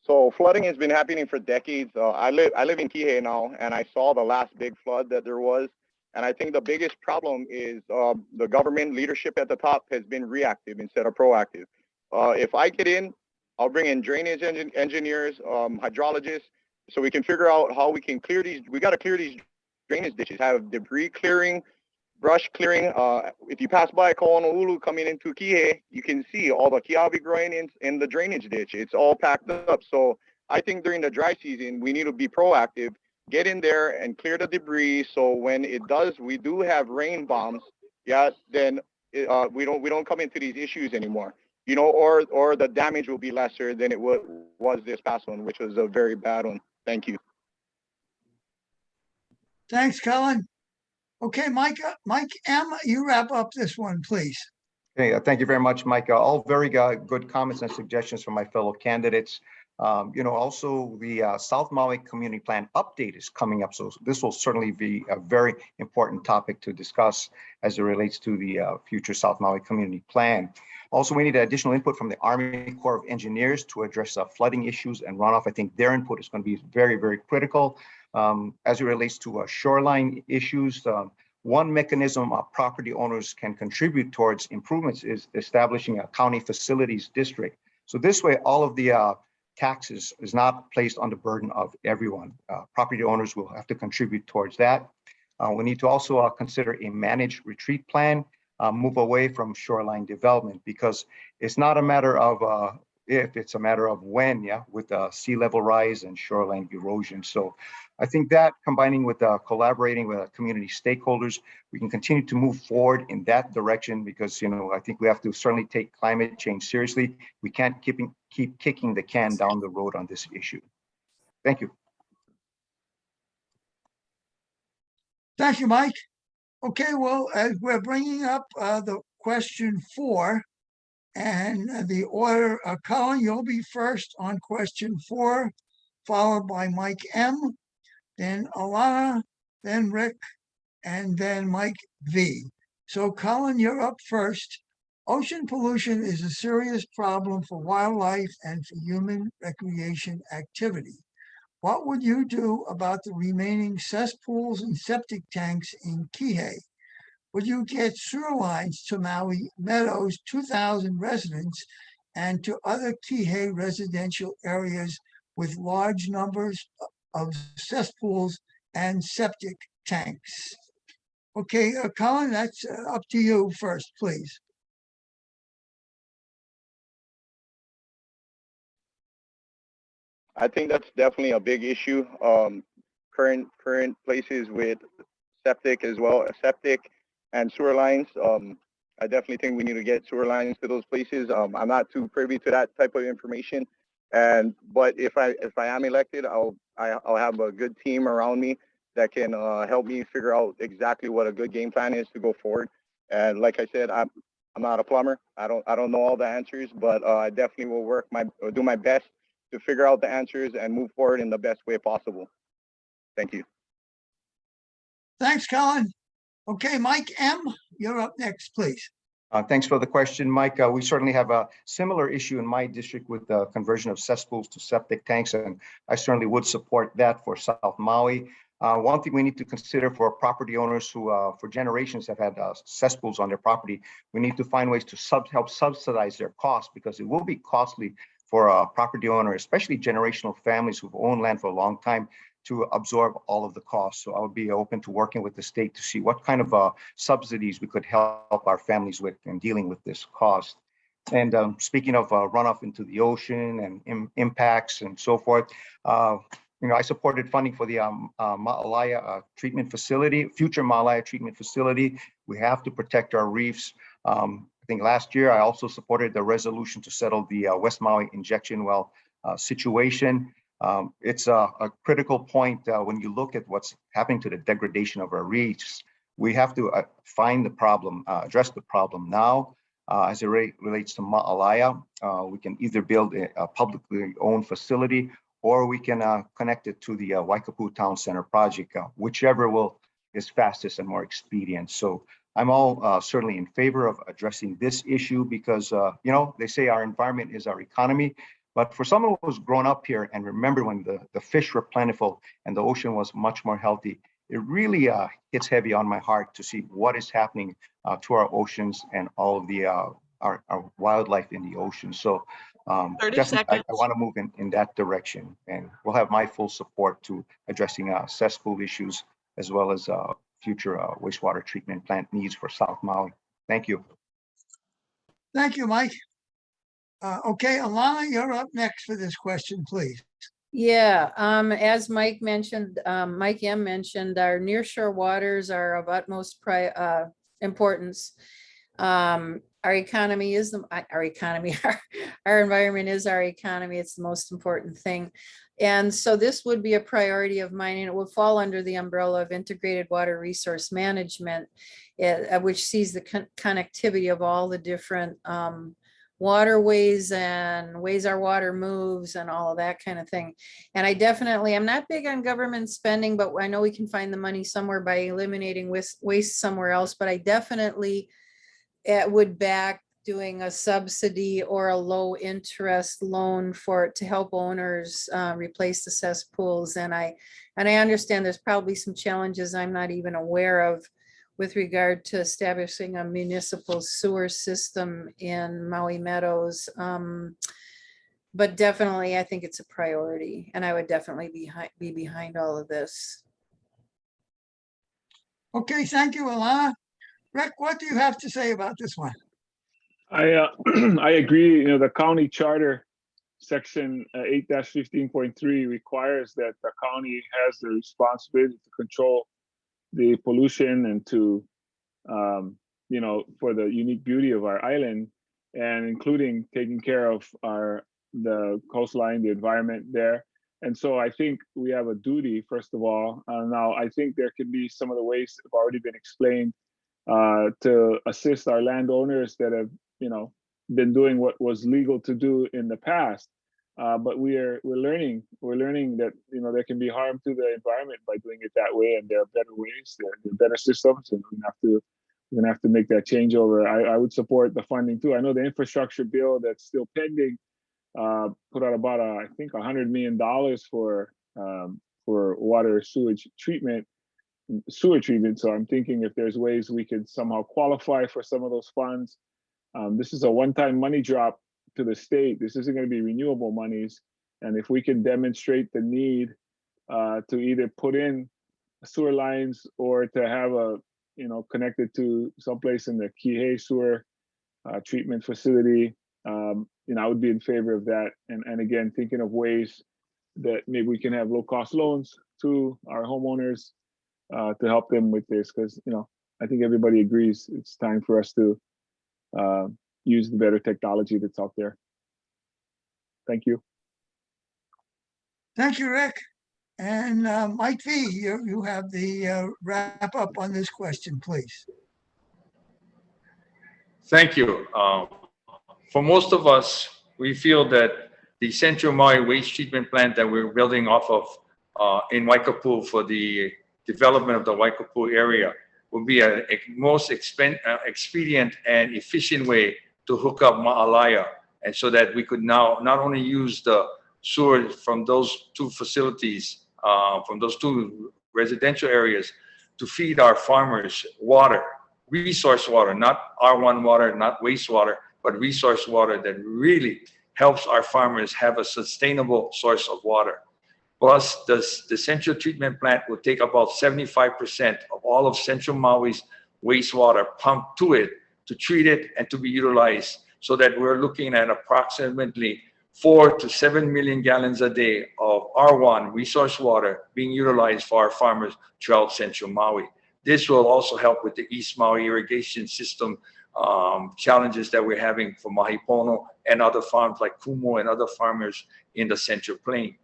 So flooding has been happening for decades. I live in Kihei now, and I saw the last big flood that there was. And I think the biggest problem is the government leadership at the top has been reactive instead of proactive. If I get in, I'll bring in drainage engineers, hydrologists, so we can figure out how we can clear these. We got to clear these drainage ditches, have debris clearing, brush clearing. If you pass by Ko'ono'ulu coming into Kihei, you can see all the kiawe growing in the drainage ditch. It's all packed up. So I think during the dry season, we need to be proactive, get in there and clear the debris. So when it does, we do have rain bombs. Yeah, then we don't come into these issues anymore. Or the damage will be lesser than it was this past one, which was a very bad one. Thank you. Thanks, Colin. Okay, Mike M., you wrap up this one, please. Okay, thank you very much, Mike. All very good comments and suggestions from my fellow candidates. Also the South Maui Community Plan update is coming up. So this will certainly be a very important topic to discuss as it relates to the future South Maui Community Plan. Also, we need additional input from the Army Corps of Engineers to address flooding issues and runoff. I think their input is going to be very, very critical. As it relates to shoreline issues, one mechanism property owners can contribute towards improvements is establishing a county facilities district. So this way, all of the taxes is not placed on the burden of everyone. Property owners will have to contribute towards that. We need to also consider a managed retreat plan, move away from shoreline development, because it's not a matter of if, it's a matter of when, with sea level rise and shoreline erosion. So I think that combining with collaborating with community stakeholders, we can continue to move forward in that direction, because I think we have to certainly take climate change seriously. We can't keep kicking the can down the road on this issue. Thank you. Thank you, Mike. Okay, well, as we're bringing up the question 4, and the order, Colin, you'll be first on question 4, followed by Mike M., then Alana, then Rick, and then Mike V. So Colin, you're up first. Ocean pollution is a serious problem for wildlife and for human recreation activity. What would you do about the remaining cesspools and septic tanks in Kihei? Would you get sewer lines to Maui Meadows' 2,000 residents and to other Kihei residential areas with large numbers of cesspools and septic tanks? Okay, Colin, that's up to you first, please. I think that's definitely a big issue. Current places with septic as well, septic and sewer lines. I definitely think we need to get sewer lines to those places. I'm not too privy to that type of information, but if I am elected, I'll have a good team around me that can help me figure out exactly what a good game plan is to go forward. And like I said, I'm not a plumber. I don't know all the answers, but I definitely will do my best to figure out the answers and move forward in the best way possible. Thank you. Thanks, Colin. Okay, Mike M., you're up next, please. Thanks for the question, Mike. We certainly have a similar issue in my district with the conversion of cesspools to septic tanks, and I certainly would support that for South Maui. One thing we need to consider for property owners who for generations have had cesspools on their property, we need to find ways to help subsidize their costs, because it will be costly for a property owner, especially generational families who've owned land for a long time, to absorb all of the costs. So I would be open to working with the state to see what kind of subsidies we could help our families with in dealing with this cost. And speaking of runoff into the ocean and impacts and so forth, I supported funding for the Ma'alaya treatment facility, future Ma'alaya treatment facility. We have to protect our reefs. I think last year I also supported the resolution to settle the West Maui injection well situation. It's a critical point when you look at what's happening to the degradation of our reefs. We have to find the problem, address the problem now. As it relates to Ma'alaya, we can either build a publicly owned facility, or we can connect it to the Waikapu Town Center project, whichever is fastest and more expedient. So I'm all certainly in favor of addressing this issue because, they say our environment is our economy. But for someone who's grown up here and remember when the fish were plentiful and the ocean was much more healthy, it really hits heavy on my heart to see what is happening to our oceans and all of the our wildlife in the ocean. So 30 definitely, I seconds. want to move in that direction, and we'll have my full support to addressing cesspool issues as well as future wastewater treatment plant needs for South Maui. Thank you. Thank you, Mike. Okay, Alana, you're up next for this question, please. Yeah, as Mike mentioned, Mike M mentioned, our nearshore waters are of utmost importance. Our economy is our economy. Our environment is our economy. It's the most important thing. And so this would be a priority of mine, and it will fall under the umbrella of integrated water resource management, which sees the connectivity of all the different waterways and ways our water moves and all of that kind of thing. And I'm not big on government spending, but I know we can find the money somewhere by eliminating waste somewhere else. But I definitely would back doing a subsidy or a low interest loan to help owners replace the cesspools. And I understand there's probably some challenges I'm not even aware of with regard to establishing a municipal sewer system in Maui Meadows. But definitely, I think it's a priority, and I would definitely be behind all of this. Okay, thank you, Alana. Rick, what do you have to say about this one? I I agree. The county charter section 8-15.3 requires that the county has the responsibility to control the pollution and to for the unique beauty of our island, and including taking care of the coastline, the environment there. And so I think we have a duty, first of all. Now, I think there can be some of the ways have already been explained to assist our landowners that have been doing what was legal to do in the past. But we're learning that there can be harm to the environment by doing it that way, and there are better ways, there are better systems, and we're gonna have to make that changeover. I would support the funding too. I know the infrastructure bill that's still pending put out about I think $100 million for water sewer treatment. So I'm thinking if there's ways we could somehow qualify for some of those funds. This is a one-time money drop to the state. This isn't going to be renewable monies. And if we can demonstrate the need to either put in sewer lines or to have connected to someplace in the Kihei sewer treatment facility, I would be in favor of that. And again, thinking of ways that maybe we can have low-cost loans to our homeowners to help them with this, because I think everybody agrees it's time for us to use the better technology that's out there. Thank you. Thank you, Rick. And Mike V, you have the wrap up on this question, please. Thank you. For most of us, we feel that the Central Maui waste treatment plant that we're building off of in Waikapu for the development of the Waikapu area will be a most expedient and efficient way to hook up Ma'alaya, and so that we could now not only use the sewer from those two facilities, from those two residential areas, to feed our farmers water, resource water, not R1 water, not wastewater, but resource water that really helps our farmers have a sustainable source of water. Plus, the central treatment plant will take about 75% of all of Central Maui's wastewater pumped to it to treat it and to be utilized, so that we're looking at approximately 4 to 7 million gallons a day of R1 resource water being utilized for our farmers throughout Central Maui. This will also help with the East Maui irrigation system challenges that we're having for Mahipono and other farms like Kumu and other farmers in the Central Plain.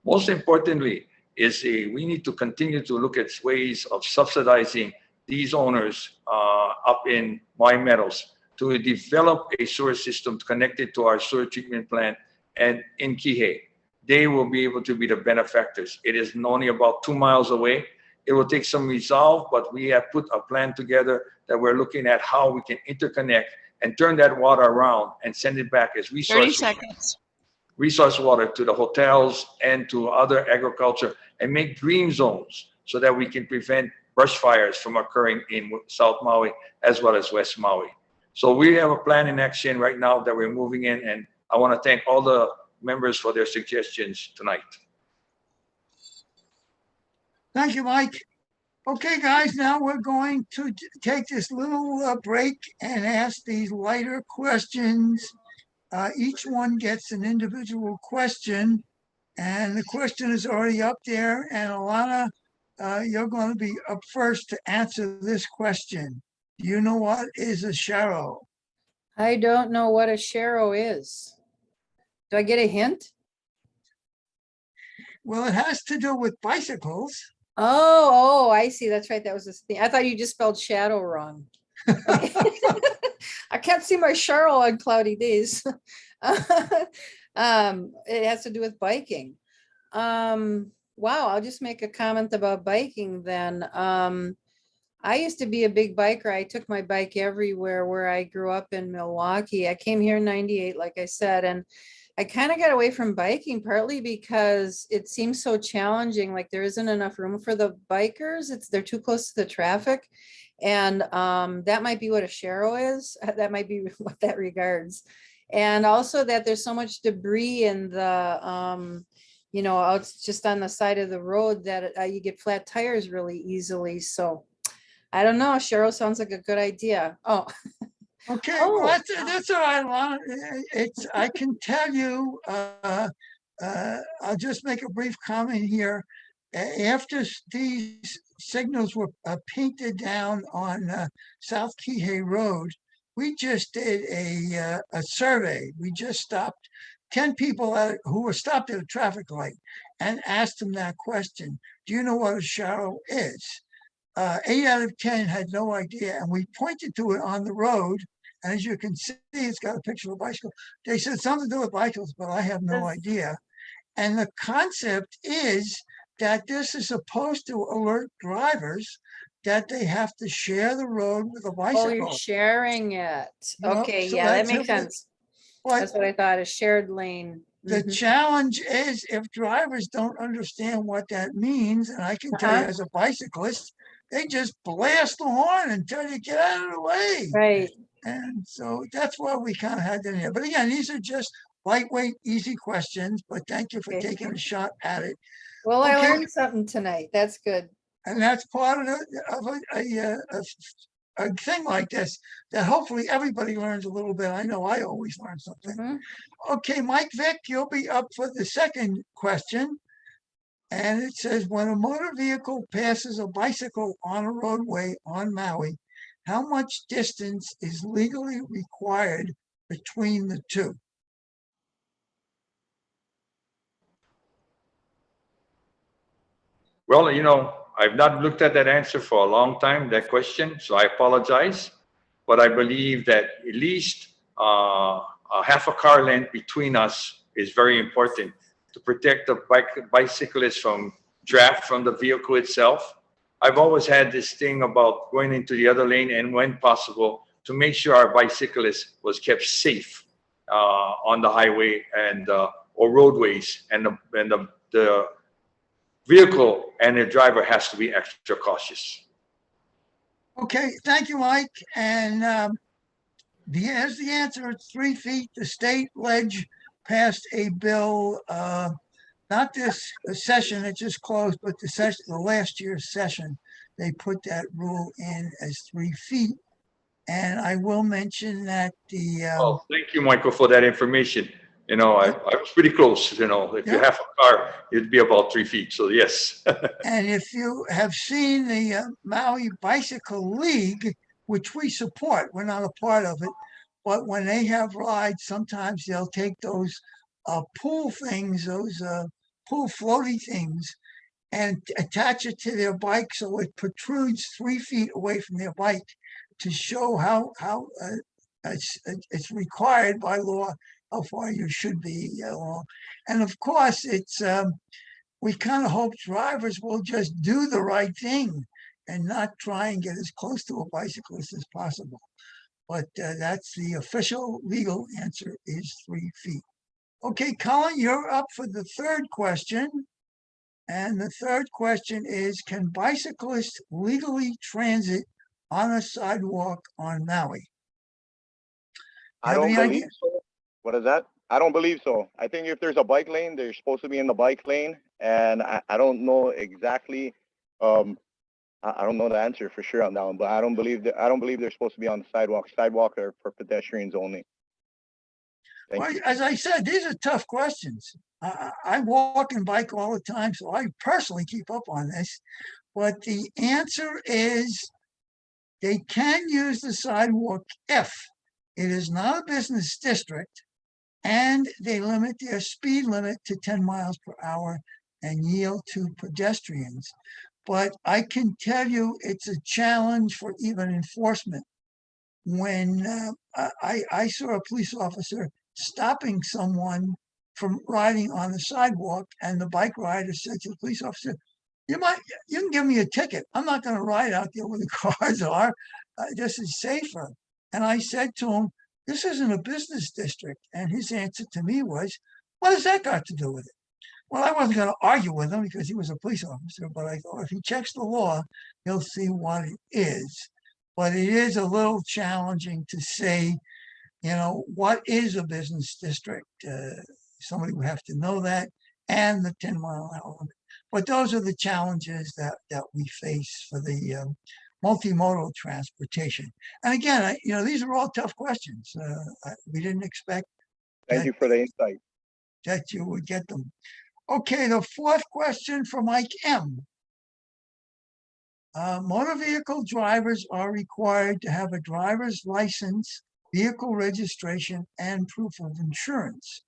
Most importantly is we need to continue to look at ways of subsidizing these owners up in Maui Meadows to develop a sewer system connected to our sewer treatment plant and in Kihei. They will be able to be the benefactors. It is only about 2 miles away. It will take some resolve, but we have put a plan together that we're looking at how we can interconnect and turn that water around and send it back as 30 resource seconds. resource water to the hotels and to other agriculture, and make green zones so that we can prevent brush fires from occurring in South Maui as well as West Maui. So we have a plan in action right now that we're moving in, and I want to thank all the members for their suggestions tonight. Thank you, Mike. Okay, guys, now we're going to take this little break and ask these lighter questions. Each one gets an individual question, and the question is already up there. And Alana, you're going to be up first to answer this question. Do you know what is a sharo? I don't know what a sharo is. Do I get a hint? Well, it has to do with bicycles. Oh, I see. That's right. That was this thing. I thought you just spelled shadow wrong. Okay. I can't see my Cheryl on cloudy days. It has to do with biking. Wow, I'll just make a comment about biking then. I used to be a big biker. I took my bike everywhere where I grew up in Milwaukee. I came here in 98, like I said, and I kind of got away from biking partly because it seems so challenging. Like there isn't enough room for the bikers. They're too close to the traffic. And that might be what a sharo is. That might be what that regards. And also that there's so much debris in the, out just on the side of the road that you get flat tires really easily. So I don't know. Sharo sounds like a good idea. Oh. Okay, Oh. well, that's all right, Alana. I can tell you, I'll just make a brief comment here. After these signals were painted down on South Kihei Road, we just did a survey. We just stopped 10 people who were stopped at a traffic light and asked them that question. Do you know what a sharo is? 8 out of 10 had no idea, and we pointed to it on the road. And as you can see, it's got a picture of a bicycle. They said something to do with bicycles, but I have no idea. And the concept is that this is supposed to alert drivers that they have to share the road with a bicycle. Oh, you're sharing it. Okay, so yeah, that that's makes it. sense. But That's what I thought, a shared lane. the Mhm. challenge is if drivers don't understand what that means, and I can tell you Uh-huh. as a bicyclist, they just blast the horn and tell you get out of the way. Right. And so that's why we kind of had them here. But again, these are just lightweight, easy questions, but thank you for Okay. taking a shot at it. Well, I Okay. learned something tonight. That's good. And that's part of a thing like this that hopefully everybody learns a little bit. I know I always learn something. Mhm. Okay, Mike Vick, you'll be up for the second question. And it says, when a motor vehicle passes a bicycle on a roadway on Maui, how much distance is legally required between the two? Well, I've not looked at that answer for a long time, that question, so I apologize. But I believe that at least a half a car length between us is very important to protect the bicyclist from draft from the vehicle itself. I've always had this thing about going into the other lane and when possible to make sure our bicyclist was kept safe on the highway and or roadways, and the vehicle and the driver has to be extra cautious. Okay, thank you, Mike. And here's the answer. It's 3 feet. The state ledge passed a bill, not this session, it just closed, but the last year's session, they put that rule in as 3 feet. And I will mention that Well, thank you, Michael, for that information. I was pretty close. If you have a car, it'd be about 3 feet. So yes. and if you have seen the Maui Bicycle League, which we support, we're not a part of it, but when they have rides, sometimes they'll take those pool things, those pool floaty things, and attach it to their bike so it protrudes 3 feet away from their bike to show how it's required by law how far you should be along. And of course, we kind of hope drivers will just do the right thing and not try and get as close to a bicyclist as possible. But that's the official legal answer is 3 feet. Okay, Colin, you're up for the third question. And the third question is, can bicyclists legally transit on a sidewalk on Maui? I don't believe so. What is that? I don't believe so. I think if there's a bike lane, they're supposed to be in the bike lane. And I don't know exactly, I don't know the answer for sure on that one, but I don't believe they're supposed to be on the sidewalk. Sidewalk are for pedestrians only. Thank you. As I said, these are tough questions. I walk and bike all the time, so I personally keep up on this. But the answer is they can use the sidewalk if it is not a business district and they limit their speed limit to 10 miles per hour and yield to pedestrians. But I can tell you it's a challenge for even enforcement. When I saw a police officer stopping someone from riding on the sidewalk, and the bike rider said to the police officer, you can give me a ticket. I'm not going to ride out there where the cars are. This is safer. And I said to him, this isn't a business district. And his answer to me was, what has that got to do with it? Well, I wasn't going to argue with him because he was a police officer, but I thought if he checks the law, he'll see what it is. But it is a little challenging to say, what is a business district? Somebody would have to know that, and the 10-mile-an-hour limit. But those are the challenges that we face for the multimodal transportation. And again, these are all tough questions. We didn't expect. Thank you for the insight. That you would get them. Okay, the fourth question for Mike M. Motor vehicle drivers are required to have a driver's license, vehicle registration, and proof of insurance.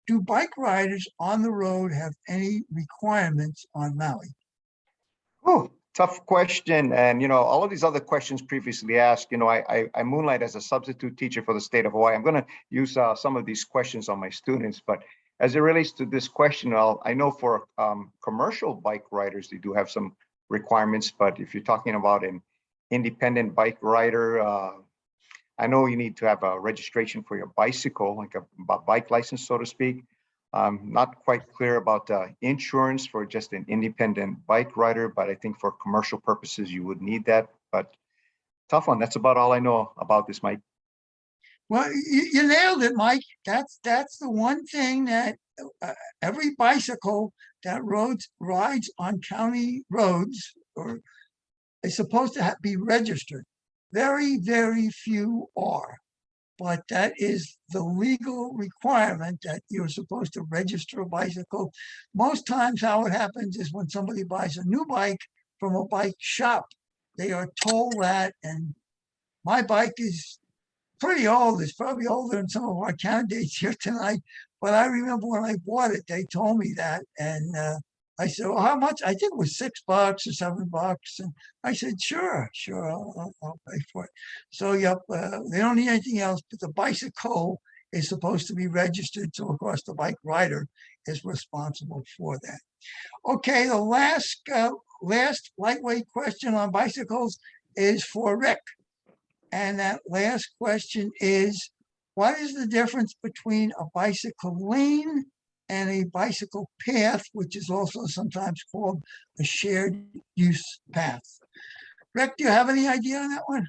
Do bike riders on the road have any requirements on Maui? Oh, tough question. And, all of these other questions previously asked, I moonlight as a substitute teacher for the state of Hawaii. I'm going to use some of these questions on my students, but as it relates to this question, I know for commercial bike riders, they do have some requirements, but if you're talking about an independent bike rider, I know you need to have a registration for your bicycle, like a bike license, so to speak. Not quite clear about insurance for just an independent bike rider, but I think for commercial purposes, you would need that. But tough one. That's about all I know about this, Mike. Well, you nailed it, Mike. That's the one thing that every bicycle that rides on county roads is supposed to be registered. Very, very few are, but that is the legal requirement that you're supposed to register a bicycle. Most times how it happens is when somebody buys a new bike from a bike shop, they are told that, and my bike is pretty old. It's probably older than some of our candidates here tonight. But I remember when I bought it, they told me that. And I said, well, how much? I think it was $6 or $7. And I said, sure, I'll pay for it. So, yep, they don't need anything else, but the bicycle is supposed to be registered. So, of course, the bike rider is responsible for that. Okay, the last lightweight question on bicycles is for Rick. And that last question is, what is the difference between a bicycle lane and a bicycle path, which is also sometimes called a shared use path? Rick, do you have any idea on that one?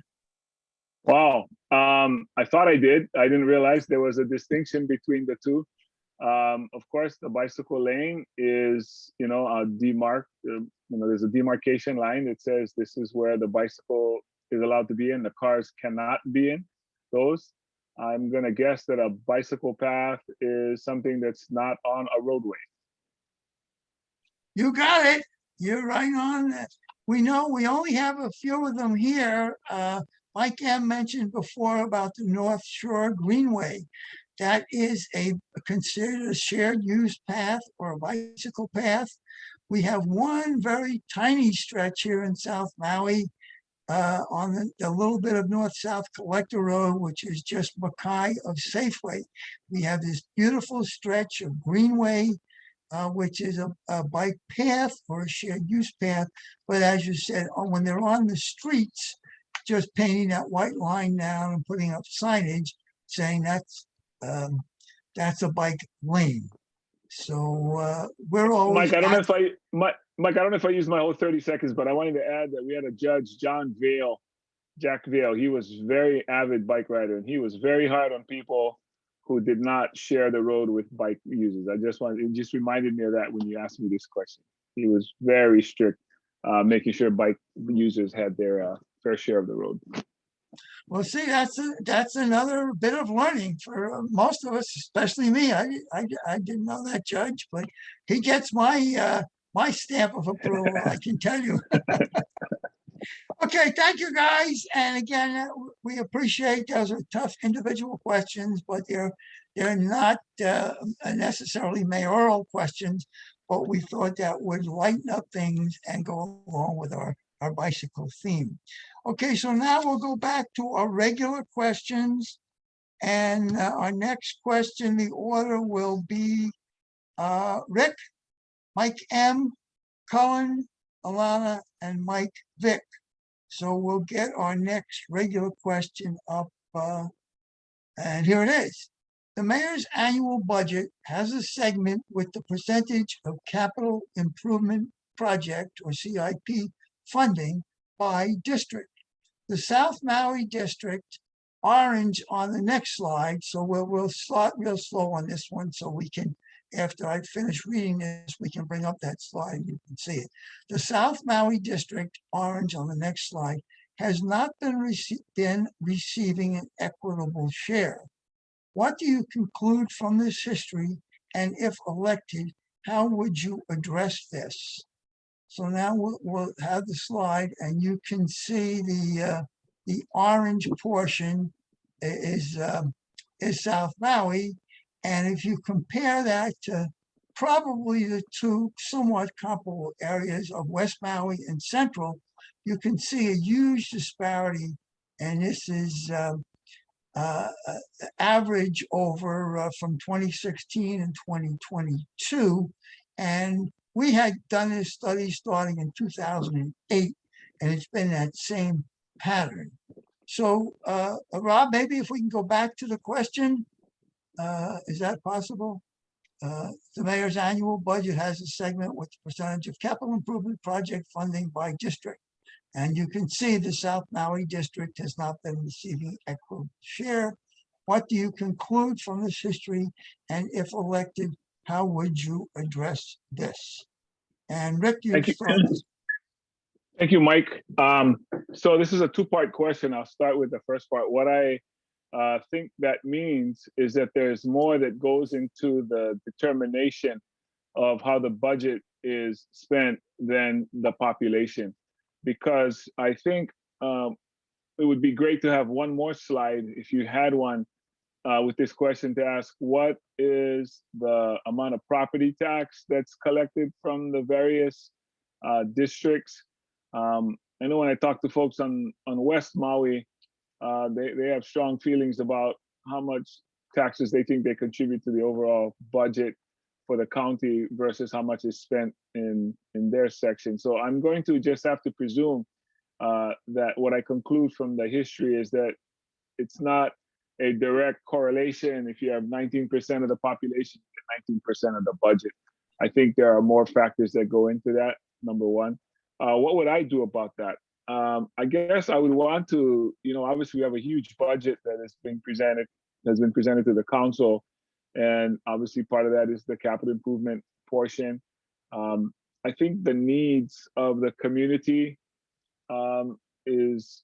Wow. I thought I did. I didn't realize there was a distinction between the two. Of course, the bicycle lane is, a there's a demarcation line that says this is where the bicycle is allowed to be in, the cars cannot be in those. I'm going to guess that a bicycle path is something that's not on a roadway. You got it. You're right on that. We know we only have a few of them here. Mike M mentioned before about the North Shore Greenway. That is considered a shared use path or a bicycle path. We have one very tiny stretch here in South Maui on the little bit of north-south collector road, which is just Mackay of Safeway. We have this beautiful stretch of Greenway, which is a bike path or a shared use path. But as you said, when they're on the streets, just painting that white line down and putting up signage saying that's a bike lane. So we're always Mike, I don't know if I used my whole 30 seconds, but I wanted to add that we had a judge, Jack Vale. He was very avid bike rider, and he was very hard on people who did not share the road with bike users. It just reminded me of that when you asked me this question. He was very strict, making sure bike users had their fair share of the road. Well, see, that's another bit of learning for most of us, especially me. I didn't know that, Judge, but he gets my stamp of approval, I can tell you. Okay, thank you, guys. And again, we appreciate those are tough individual questions, but they're not necessarily mayoral questions, but we thought that would lighten up things and go along with our bicycle theme. Okay, so now we'll go back to our regular questions. And our next question, the order will be Rick, Mike M, Cullen, Alana, and Mike Vick. So we'll get our next regular question up, and here it is. The mayor's annual budget has a segment with the percentage of capital improvement project or CIP funding by district. The South Maui district, orange on the next slide. So we'll start real slow on this one so we can, after I finish reading this, we can bring up that slide. You can see it. The South Maui district, orange on the next slide, has not been receiving an equitable share. What do you conclude from this history? And if elected, how would you address this? So now we'll have the slide, and you can see the orange portion is South Maui. And if you compare that to probably the two somewhat comparable areas of West Maui and Central, you can see a huge disparity. And this is average over from 2016 and 2022. And we had done this study starting in 2008, and it's been that same pattern. So, Rob, maybe if we can go back to the question, is that possible? The mayor's annual budget has a segment with the percentage of capital improvement project funding by district. And you can see the South Maui district has not been receiving equitable share. What do you conclude from this history? And if elected, how would you address this? And Rick, you start this. Thank you, Mike. So this is a two-part question. I'll start with the first part. What I think that means is that there's more that goes into the determination of how the budget is spent than the population. Because I think it would be great to have one more slide, if you had one, with this question to ask, what is the amount of property tax that's collected from the various districts? I know when I talk to folks on West Maui, they have strong feelings about how much taxes they think they contribute to the overall budget for the county versus how much is spent in their section. So I'm going to just have to presume that what I conclude from the history is that it's not a direct correlation. If you have 19% of the population, you get 19% of the budget. I think there are more factors that go into that, number one. What would I do about that? I guess I would want to, obviously we have a huge budget that has been presented to the council. And obviously part of that is the capital improvement portion. I think the needs of the community is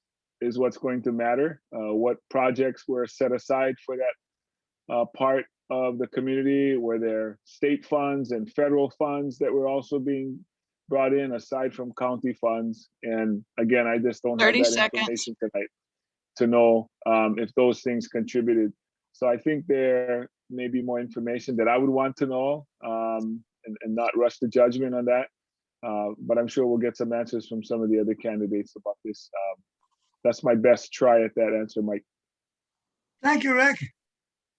what's going to matter. What projects were set aside for that part of the community? Were there state funds and federal funds that were also being brought in aside from county funds? And again, I just don't have 30 that seconds. information tonight to know if those things contributed. So I think there may be more information that I would want to know and not rush to judgment on that. But I'm sure we'll get some answers from some of the other candidates about this. That's my best try at that answer, Mike. Thank you, Rick.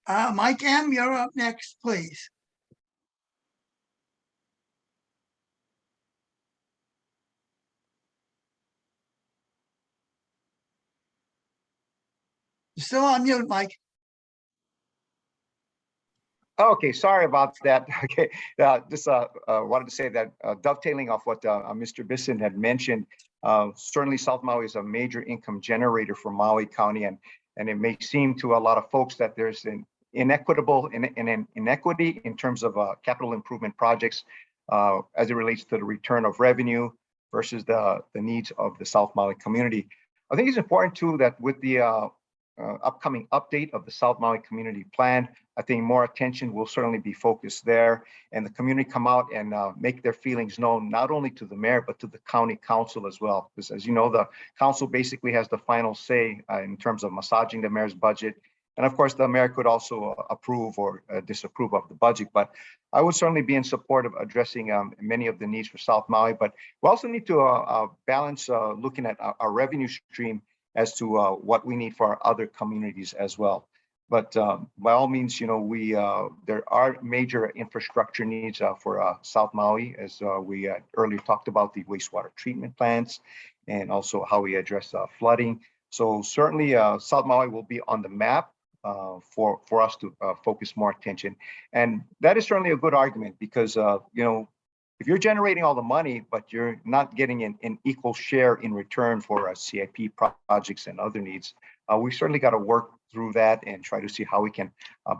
Mike M., you're up next, please. You're still on mute, Mike. Okay, sorry about that. Okay, just wanted to say that dovetailing off what Mr. Bisson had mentioned, certainly South Maui is a major income generator for Maui County, and it may seem to a lot of folks that there's an inequity in terms of capital improvement projects as it relates to the return of revenue versus the needs of the South Maui community. I think it's important too that with the upcoming update of the South Maui Community Plan, I think more attention will certainly be focused there, and the community come out and make their feelings known, not only to the mayor, but to the county council as well. Because as you know, the council basically has the final say in terms of massaging the mayor's budget. And of course, the mayor could also approve or disapprove of the budget. But I would certainly be in support of addressing many of the needs for South Maui. But we also need to balance looking at our revenue stream as to what we need for our other communities as well. But by all means, there are major infrastructure needs for South Maui, as we earlier talked about the wastewater treatment plants and also how we address flooding. So certainly South Maui will be on the map for us to focus more attention. And that is certainly a good argument because, if you're generating all the money, but you're not getting an equal share in return for CIP projects and other needs, we certainly got to work through that and try to see how we can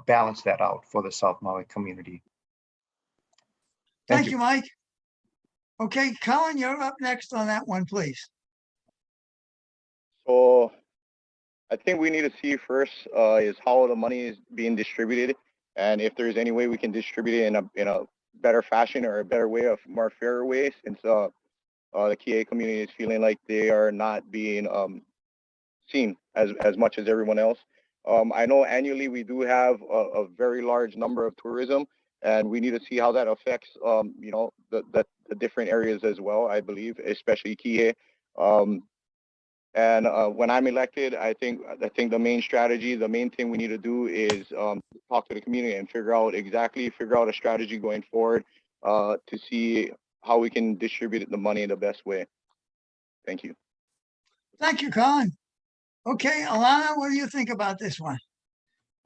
balance that out for the South Maui community. Thank you, Mike. Okay, Colin, you're up next on that one, please. So I think we need to see first is how the money is being distributed, and if there's any way we can distribute it in a better fashion or a better way, of more fairer way, since the KA community is feeling like they are not being seen as much as everyone else. I know annually we do have a very large number of tourism, and we need to see how that affects the different areas as well, I believe, especially Kihei. And when I'm elected, I think the main strategy, the main thing we need to do is talk to the community and figure out a strategy going forward to see how we can distribute the money in the best way. Thank you. Thank you, Colin. Okay, Alana, what do you think about this one?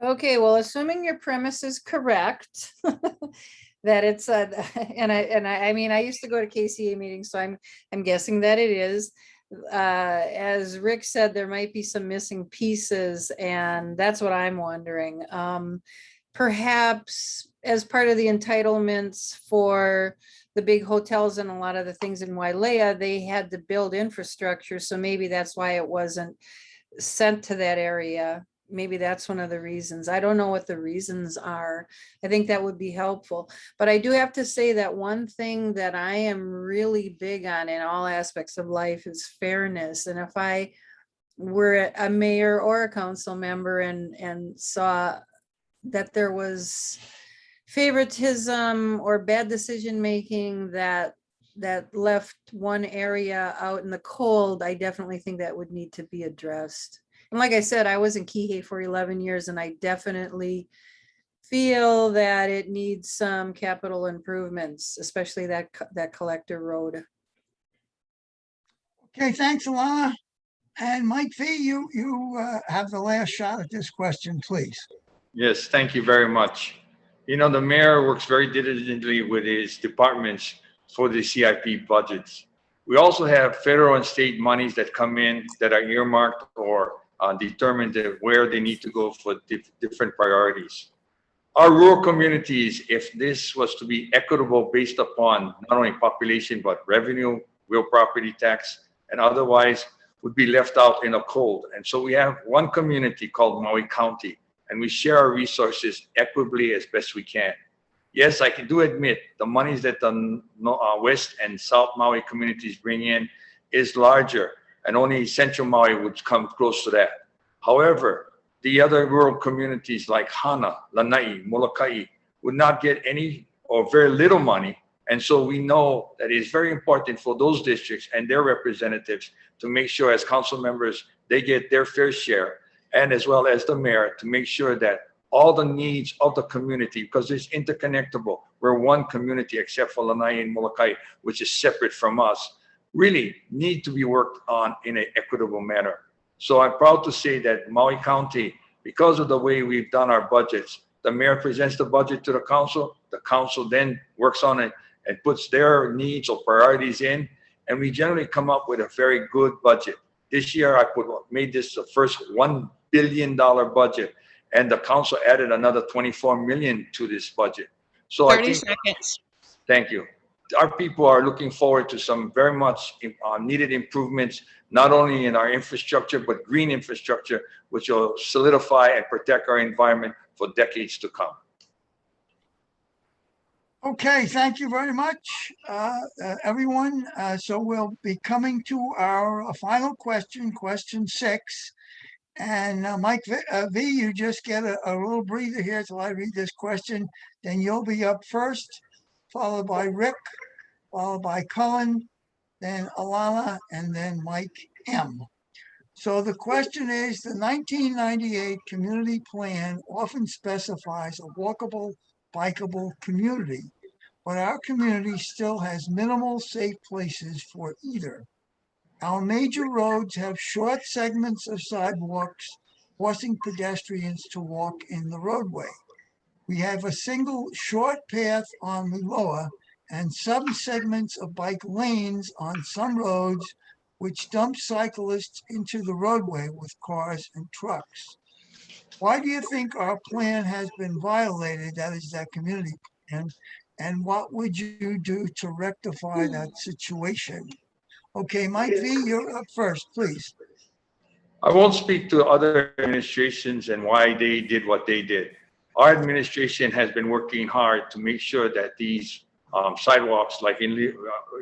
Okay, well, assuming your premise is correct, that it's I mean, I used to go to KCA meetings, so I'm guessing that it is. As Rick said, there might be some missing pieces, and that's what I'm wondering. Perhaps as part of the entitlements for the big hotels and a lot of the things in Wailea, they had to build infrastructure, so maybe that's why it wasn't sent to that area. Maybe that's one of the reasons. I don't know what the reasons are. I think that would be helpful. But I do have to say that one thing that I am really big on in all aspects of life is fairness. And if I were a mayor or a council member and saw that there was favoritism or bad decision-making that left one area out in the cold, I definitely think that would need to be addressed. And like I said, I was in Kihei for 11 years, and I definitely feel that it needs some capital improvements, especially that collector road. Okay, thanks, Alana. And Mike V, you have the last shot at this question, please. Yes, thank you very much. You know, the mayor works very diligently with his departments for the CIP budgets. We also have federal and state monies that come in that are earmarked or determined where they need to go for different priorities. Our rural communities, if this was to be equitable based upon not only population, but revenue, real property tax, and otherwise would be left out in a cold. And so we have one community called Maui County, and we share our resources equitably as best we can. Yes, I do admit the monies that the West and South Maui communities bring in is larger, and only Central Maui would come close to that. However, the other rural communities like Hana, Lanai, Molokai would not get any or very little money. And so we know that it's very important for those districts and their representatives to make sure as council members, they get their fair share, and as well as the mayor to make sure that all the needs of the community, because it's interconnectable. We're one community except for Lanai and Molokai, which is separate from us, really need to be worked on in an equitable manner. So I'm proud to say that Maui County, because of the way we've done our budgets, the mayor presents the budget to the council then works on it and puts their needs or priorities in, and we generally come up with a very good budget. This year, I made this the first $1 billion budget, and the council added another 24 million to this budget. So 30 seconds. Thank you. Our people are looking forward to some very much needed improvements, not only in our infrastructure, but green infrastructure, which will solidify and protect our environment for decades to come. Okay, thank you very much, everyone. So we'll be coming to our final question, question 6. And Mike V, you just get a little breather here till I read this question. Then you'll be up first, followed by Rick, followed by Cullen, then Alana, and then Mike M. So the question is, the 1998 community plan often specifies a walkable, bikeable community, but our community still has minimal safe places for either. Our major roads have short segments of sidewalks, forcing pedestrians to walk in the roadway. We have a single short path on Liloa and some segments of bike lanes on some roads, which dump cyclists into the roadway with cars and trucks. Why do you think our plan has been violated? That is that community plan. And what would you do to rectify that situation? Okay, Mike V, you're up first, please. I won't speak to other administrations and why they did what they did. Our administration has been working hard to make sure that these sidewalks, like in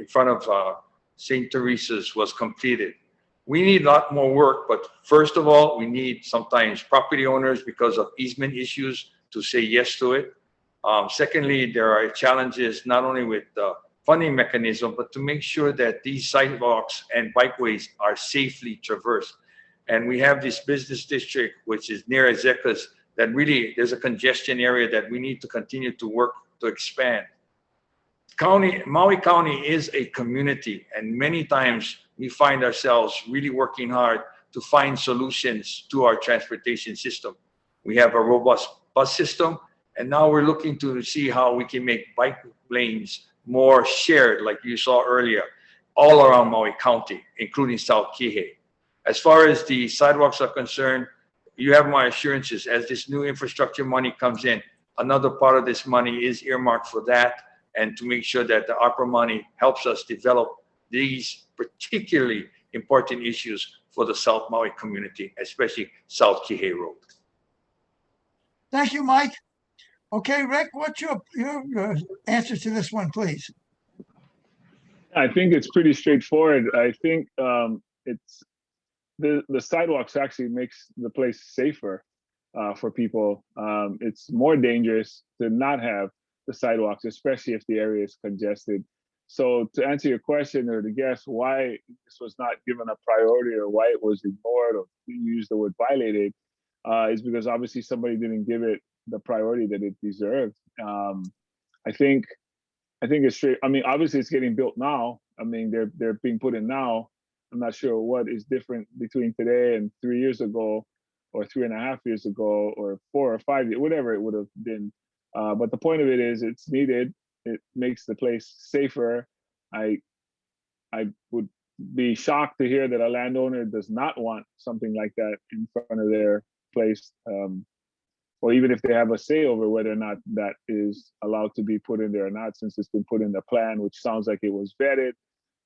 front of St. Teresa's, was completed. We need a lot more work, but first of all, we need sometimes property owners, because of easement issues, to say yes to it. Secondly, there are challenges not only with the funding mechanism, but to make sure that these sidewalks and bikeways are safely traversed. And we have this business district, which is near Ezekas, that really there's a congestion area that we need to continue to work to expand. Maui County is a community, and many times we find ourselves really working hard to find solutions to our transportation system. We have a robust bus system, and now we're looking to see how we can make bike lanes more shared, like you saw earlier, all around Maui County, including South Kihei. As far as the sidewalks are concerned, you have my assurances. As this new infrastructure money comes in, another part of this money is earmarked for that, and to make sure that the ARPA money helps us develop these particularly important issues for the South Maui community, especially South Kihei Road. Thank you, Mike. Okay, Rick, what's your answer to this one, please? I think it's pretty straightforward. I think it's the sidewalks actually makes the place safer for people. It's more dangerous to not have the sidewalks, especially if the area is congested. So to answer your question or to guess why this was not given a priority or why it was ignored or you use the word violated, is because obviously somebody didn't give it the priority that it deserved. I think it's straight. I mean, obviously it's getting built now. I mean, they're being put in now. I'm not sure what is different between today and 3 years ago, or 3.5 years ago, or 4 or 5 years, whatever it would have been. But the point of it is, it's needed. It makes the place safer. I would be shocked to hear that a landowner does not want something like that in front of their place, or even if they have a say over whether or not that is allowed to be put in there or not, since it's been put in the plan, which sounds like it was vetted,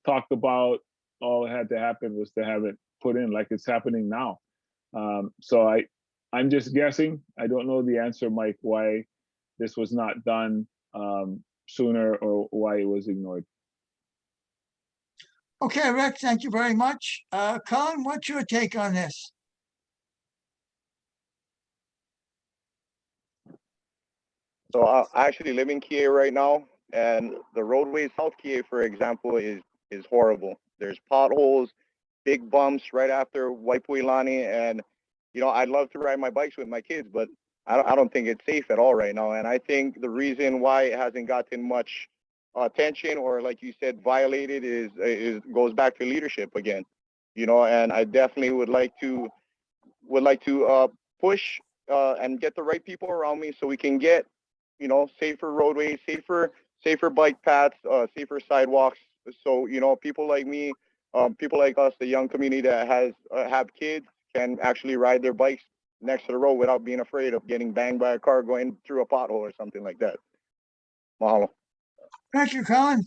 talked about. All that had to happen was to have it put in, like it's happening now. So I'm just guessing. I don't know the answer, Mike, why this was not done sooner or why it was ignored. Okay, Rick, thank you very much. Colin, what's your take on this? So I actually live in KA right now, and the roadway South KA, for example, is horrible. There's potholes, big bumps right after Waipuilani, and I'd love to ride my bikes with my kids, but I don't think it's safe at all right now. And I think the reason why it hasn't gotten much attention, or like you said, violated, is goes back to leadership again. And I definitely would like to push and get the right people around me so we can get safer roadways, safer bike paths, safer sidewalks. So people like me, people like us, the young community that have kids, can actually ride their bikes next to the road without being afraid of getting banged by a car going through a pothole or something like that. Mahalo. Thank you, Colin.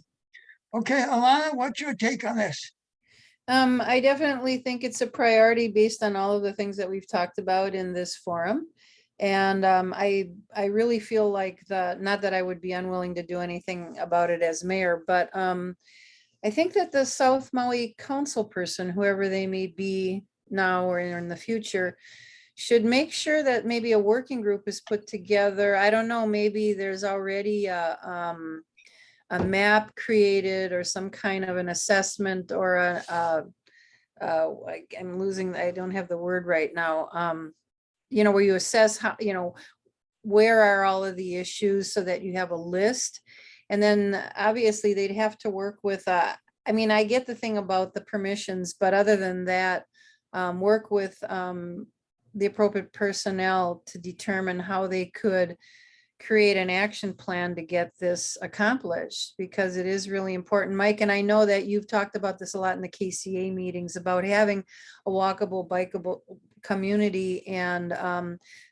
Okay, Alana, what's your take on this? I definitely think it's a priority based on all of the things that we've talked about in this forum. And I really feel like not that I would be unwilling to do anything about it as mayor, but I think that the South Maui council person, whoever they may be now or in the future, should make sure that maybe a working group is put together. I don't know, maybe there's already a map created or some kind of an assessment or I don't have the word right now. Where you assess how, where are all of the issues so that you have a list. And then obviously they'd have to work with, I get the thing about the permissions, but other than that, work with the appropriate personnel to determine how they could create an action plan to get this accomplished, because it is really important, Mike. And I know that you've talked about this a lot in the KCA meetings about having a walkable, bikeable community. And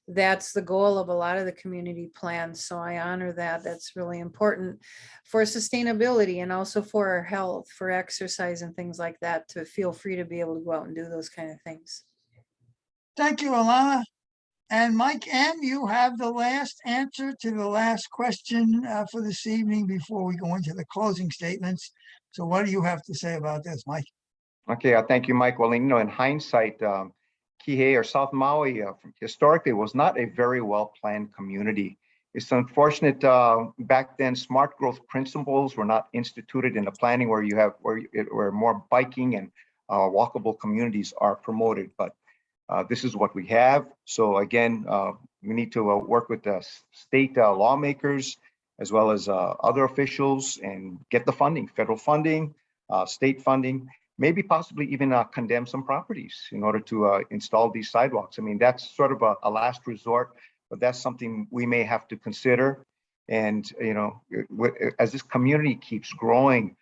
that's the goal of a lot of the community plans. So I honor that. That's really important for sustainability and also for our health, for exercise and things like that, to feel free to be able to go out and do those kind of things. Thank you, Alana. And Mike M., you have the last answer to the last question for this evening before we go into the closing statements. So what do you have to say about this, Mike? Okay, thank you, Mike. Well, in hindsight, Kihei or South Maui historically was not a very well-planned community. It's unfortunate back then smart growth principles were not instituted in the planning where more biking and walkable communities are promoted. But this is what we have. So again, we need to work with the state lawmakers as well as other officials and get the funding, federal funding, state funding, maybe possibly even condemn some properties in order to install these sidewalks. I mean, that's sort of a last resort, but that's something we may have to consider. And, as this community keeps growing,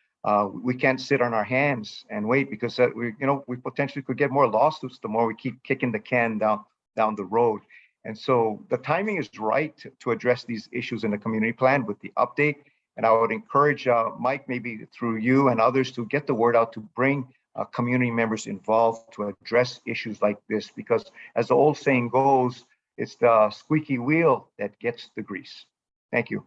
we can't sit on our hands and wait, because we potentially could get more lawsuits the more we keep kicking the can down the road. And so the timing is right to address these issues in the community plan with the update. And I would encourage Mike, maybe through you and others, to get the word out to bring community members involved to address issues like this, because as the old saying goes, it's the squeaky wheel that gets the grease. Thank you.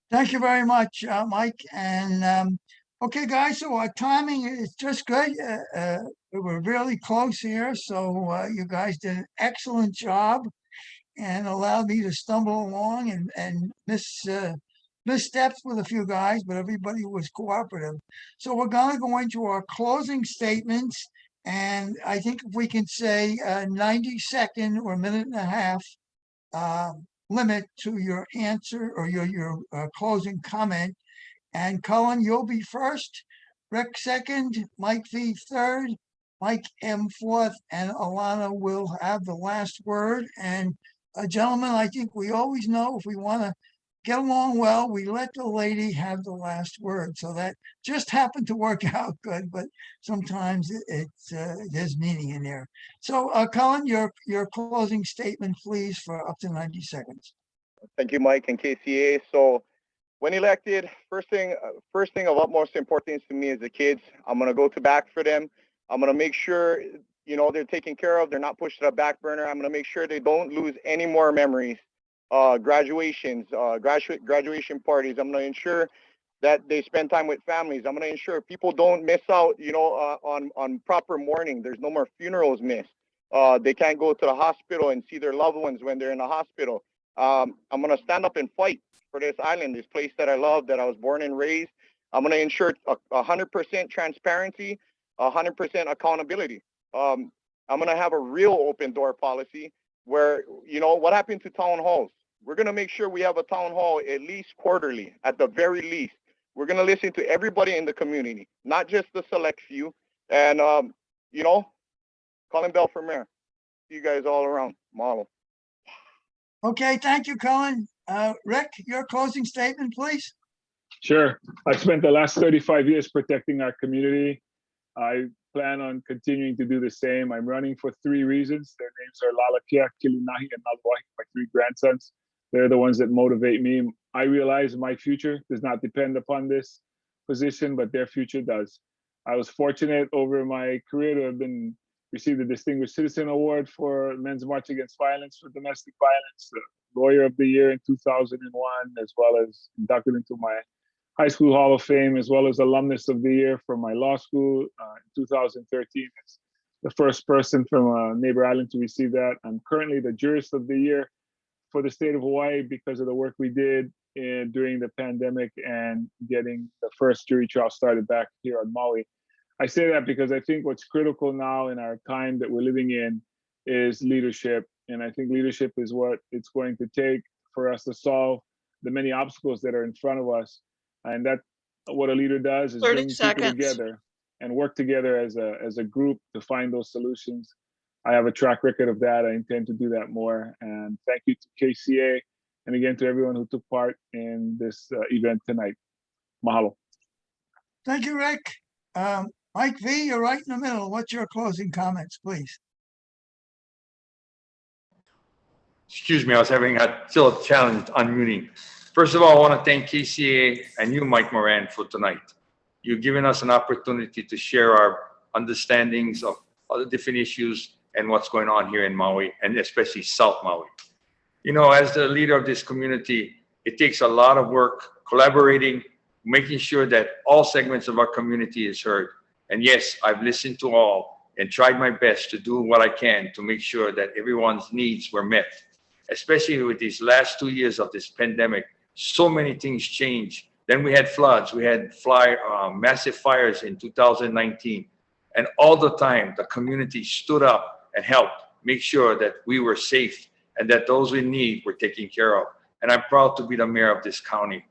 Thank you very much, Mike. And Okay, guys, so our timing is just good. We're really close here, so you guys did an excellent job and allowed me to stumble along and missteps with a few guys, but everybody was cooperative. So we're gonna go into our closing statements, and I think if we can say 90-second or minute and a half limit to your answer or your closing comment. And Cullen, you'll be first, Rick second, Mike V third, Mike M fourth, and Alana will have the last word. And gentlemen, I think we always know if we want to get along well, we let the lady have the last word. So that just happened to work out good, but sometimes there's meaning in there. So Cullen, your closing statement, please, for up to 90 seconds. Thank you, Mike and KCA. So when elected, first thing of utmost importance to me is the kids. I'm gonna go to bat for them. I'm gonna make sure, you know, they're taken care of. They're not pushed to the back burner. I'm gonna make sure they don't lose any more memories, graduations, graduation parties. I'm gonna ensure that they spend time with families. I'm gonna ensure people don't miss out, you know, on proper mourning. There's no more funerals missed. They can't go to the hospital and see their loved ones when they're in the hospital. I'm gonna stand up and fight for this island, this place that I love, that I was born and raised. I'm going to ensure 100% transparency, 100% accountability. I'm going to have a real open door policy where, you know, what happened to town halls? We're going to make sure we have a town hall at least quarterly, at the very least. We're going to listen to everybody in the community, not just the select few. And, you know, Colin Bell for mayor. See you guys all around. Mahalo. Okay, thank you, Cullen. Rick, your closing statement, please. Sure. I've spent the last 35 years protecting our community. I plan on continuing to do the same. I'm running for 3 reasons. Their names are Lalakia, Kilinahi, and Nalwahi, my 3 grandsons. They're the ones that motivate me. I realize my future does not depend upon this position, but their future does. I was fortunate over my career to have received the Distinguished Citizen Award for Men's March Against Violence for Domestic Violence, Lawyer of the Year in 2001, as well as inducted into my High School Hall of Fame, as well as Alumnus of the Year from my law school in 2013. As the first person from a neighbor island to receive that. I'm currently the Jurist of the Year for the state of Hawaii because of the work we did during the pandemic and getting the first jury trial started back here on Maui. I say that because I think what's critical now in our time that we're living in is leadership. And I think leadership is what it's going to take for us to solve the many obstacles that are in front of us. And that what a leader does is 30 bring people seconds. together and work together as a group to find those solutions. I have a track record of that. I intend to do that more. And thank you to KCA and again to everyone who took part in this event tonight. Mahalo. Thank you, Rick. Mike V, you're right in the middle. What's your closing comments, please? Excuse me, I was still a challenge unmuting. First of all, I want to thank KCA and you, Mike Moran, for tonight. You've given us an opportunity to share our understandings of all the different issues and what's going on here in Maui, and especially South Maui. You know, as the leader of this community, it takes a lot of work collaborating, making sure that all segments of our community is heard. And yes, I've listened to all and tried my best to do what I can to make sure that everyone's needs were met, especially with these last 2 years of this pandemic. So many things changed. Then we had floods, we had massive fires in 2019. And all the time, the community stood up and helped make sure that we were safe and that those in need were taken care of. And I'm proud to be the mayor of this county.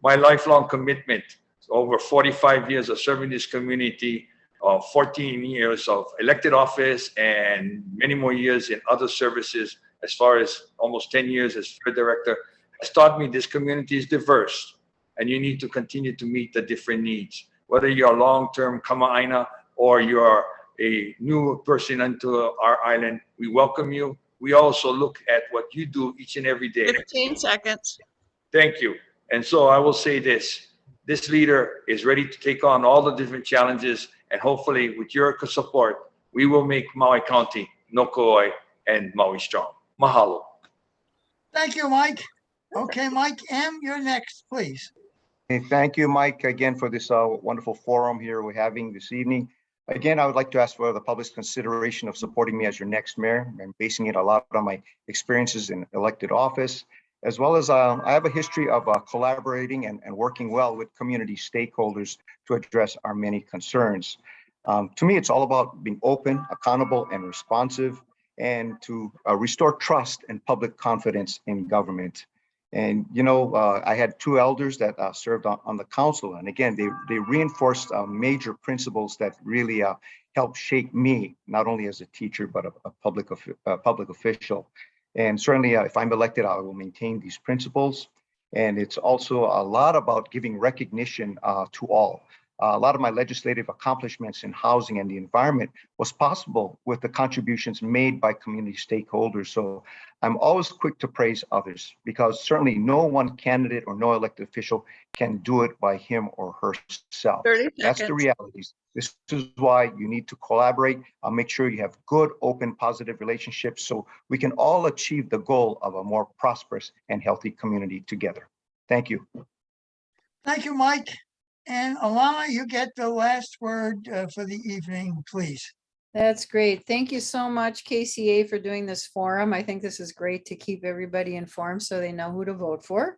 My lifelong commitment, over 45 years of serving this community, 14 years of elected office, and many more years in other services, as far as almost 10 years as fair director, has taught me this community is diverse, and you need to continue to meet the different needs. Whether you're long-term kama'aina or you're a new person into our island, we welcome you. We also look at what you do each and every day. 15 seconds. Thank you. And so I will say this leader is ready to take on all the different challenges, and hopefully with your support, we will make Maui County Noko'oi and Maui strong. Mahalo. Thank you, Mike. Okay, Mike M, you're next, please. Hey, thank you, Mike, again for this wonderful forum here we're having this evening. Again, I would like to ask for the public's consideration of supporting me as your next mayor. I'm basing it a lot on my experiences in elected office, as well as I have a history of collaborating and working well with community stakeholders to address our many concerns. To me, it's all about being open, accountable, and responsive, and to restore trust and public confidence in government. And, I had two elders that served on the council. And again, they reinforced major principles that really helped shape me, not only as a teacher, but a public official. And certainly, if I'm elected, I will maintain these principles. And it's also a lot about giving recognition to all. A lot of my legislative accomplishments in housing and the environment was possible with the contributions made by community stakeholders. So I'm always quick to praise others, because certainly no one candidate or no elected official can do it by him or herself. 30 That's the seconds. reality. This is why you need to collaborate. Make sure you have good, open, positive relationships so we can all achieve the goal of a more prosperous and healthy community together. Thank you. Thank you, Mike. And Alana, you get the last word for the evening, please. That's great. Thank you so much, KCA, for doing this forum. I think this is great to keep everybody informed so they know who to vote for.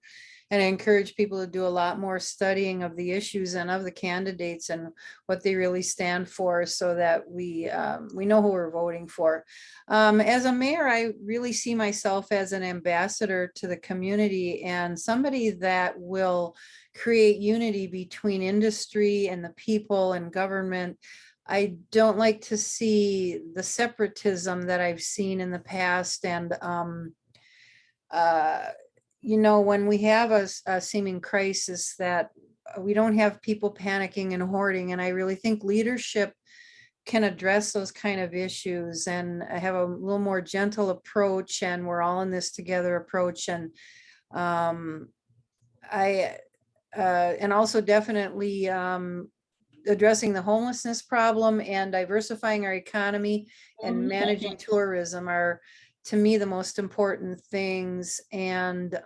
And I encourage people to do a lot more studying of the issues and of the candidates and what they really stand for, so that we know who we're voting for. As a mayor, I really see myself as an ambassador to the community and somebody that will create unity between industry and the people and government. I don't like to see the separatism that I've seen in the past. And, when we have a seeming crisis, that we don't have people panicking and hoarding. And I really think leadership can address those kind of issues and have a little more gentle approach, and we're all in this together approach. And and also definitely addressing the homelessness problem and diversifying our economy and managing tourism are, to me, the most important things. And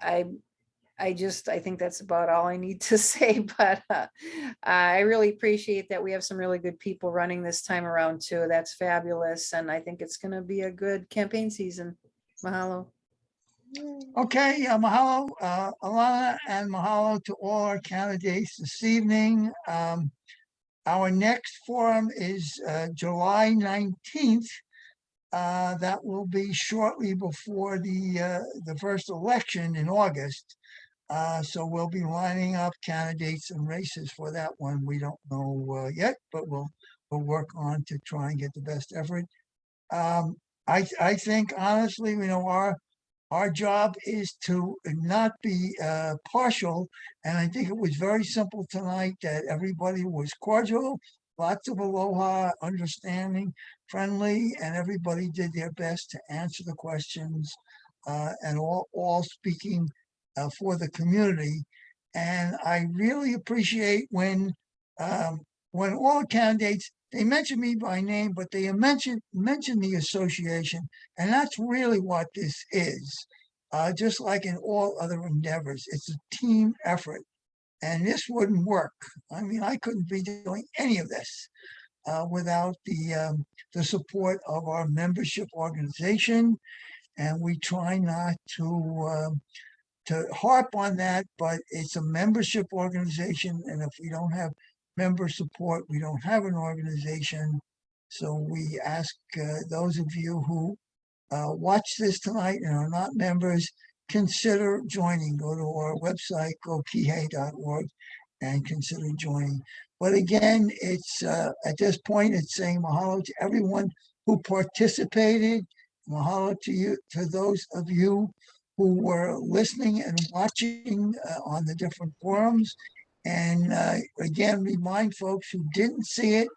I think that's about all I need to say, but I really appreciate that we have some really good people running this time around too. That's fabulous. And I think it's going to be a good campaign season. Mahalo. Okay, mahalo, Alana, and mahalo to all our candidates this evening. Our next forum is July 19th. That will be shortly before the first election in August. So we'll be lining up candidates and races for that one. We don't know yet, but we'll work on to try and get the best effort. I think honestly, our job is to not be partial. And I think it was very simple tonight that everybody was cordial, lots of aloha, understanding, friendly, and everybody did their best to answer the questions and all speaking for the community. And I really appreciate when all candidates, they mention me by name, but they mention the association, and that's really what this is. Just like in all other endeavors, it's a team effort, and this wouldn't work. I mean, I couldn't be doing any of this without the support of our membership organization, and we try not to harp on that, but it's a membership organization, and if we don't have member support, we don't have an organization. So we ask those of you who watch this tonight and are not members, consider joining. Go to our website, gokihei.org, and consider joining. But again, it's at this point, it's saying mahalo to everyone who participated. Mahalo to you, to those of you who were listening and watching on the different forums. And again, remind folks who didn't see it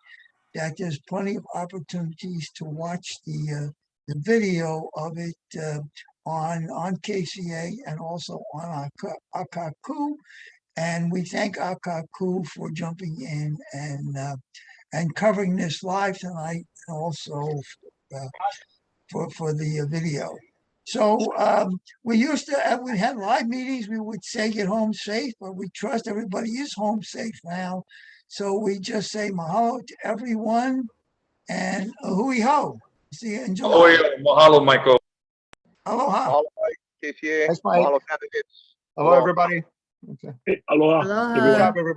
that there's plenty of opportunities to watch the video of it on KCA and also on Akaku. And we thank Akaku for jumping in and covering this live tonight, and also for the video. So we used to, we had live meetings, we would say get home safe, but we trust everybody is home safe now. So we just say mahalo to everyone and hui ho. See you in Oh, July. yeah. Mahalo, Michael. Aloha. Mahalo, Mike, KCA. Thanks, Mike. Mahalo, candidates. Hello, Aloha. everybody. Okay. Aloha. Aloha. Good job, everybody.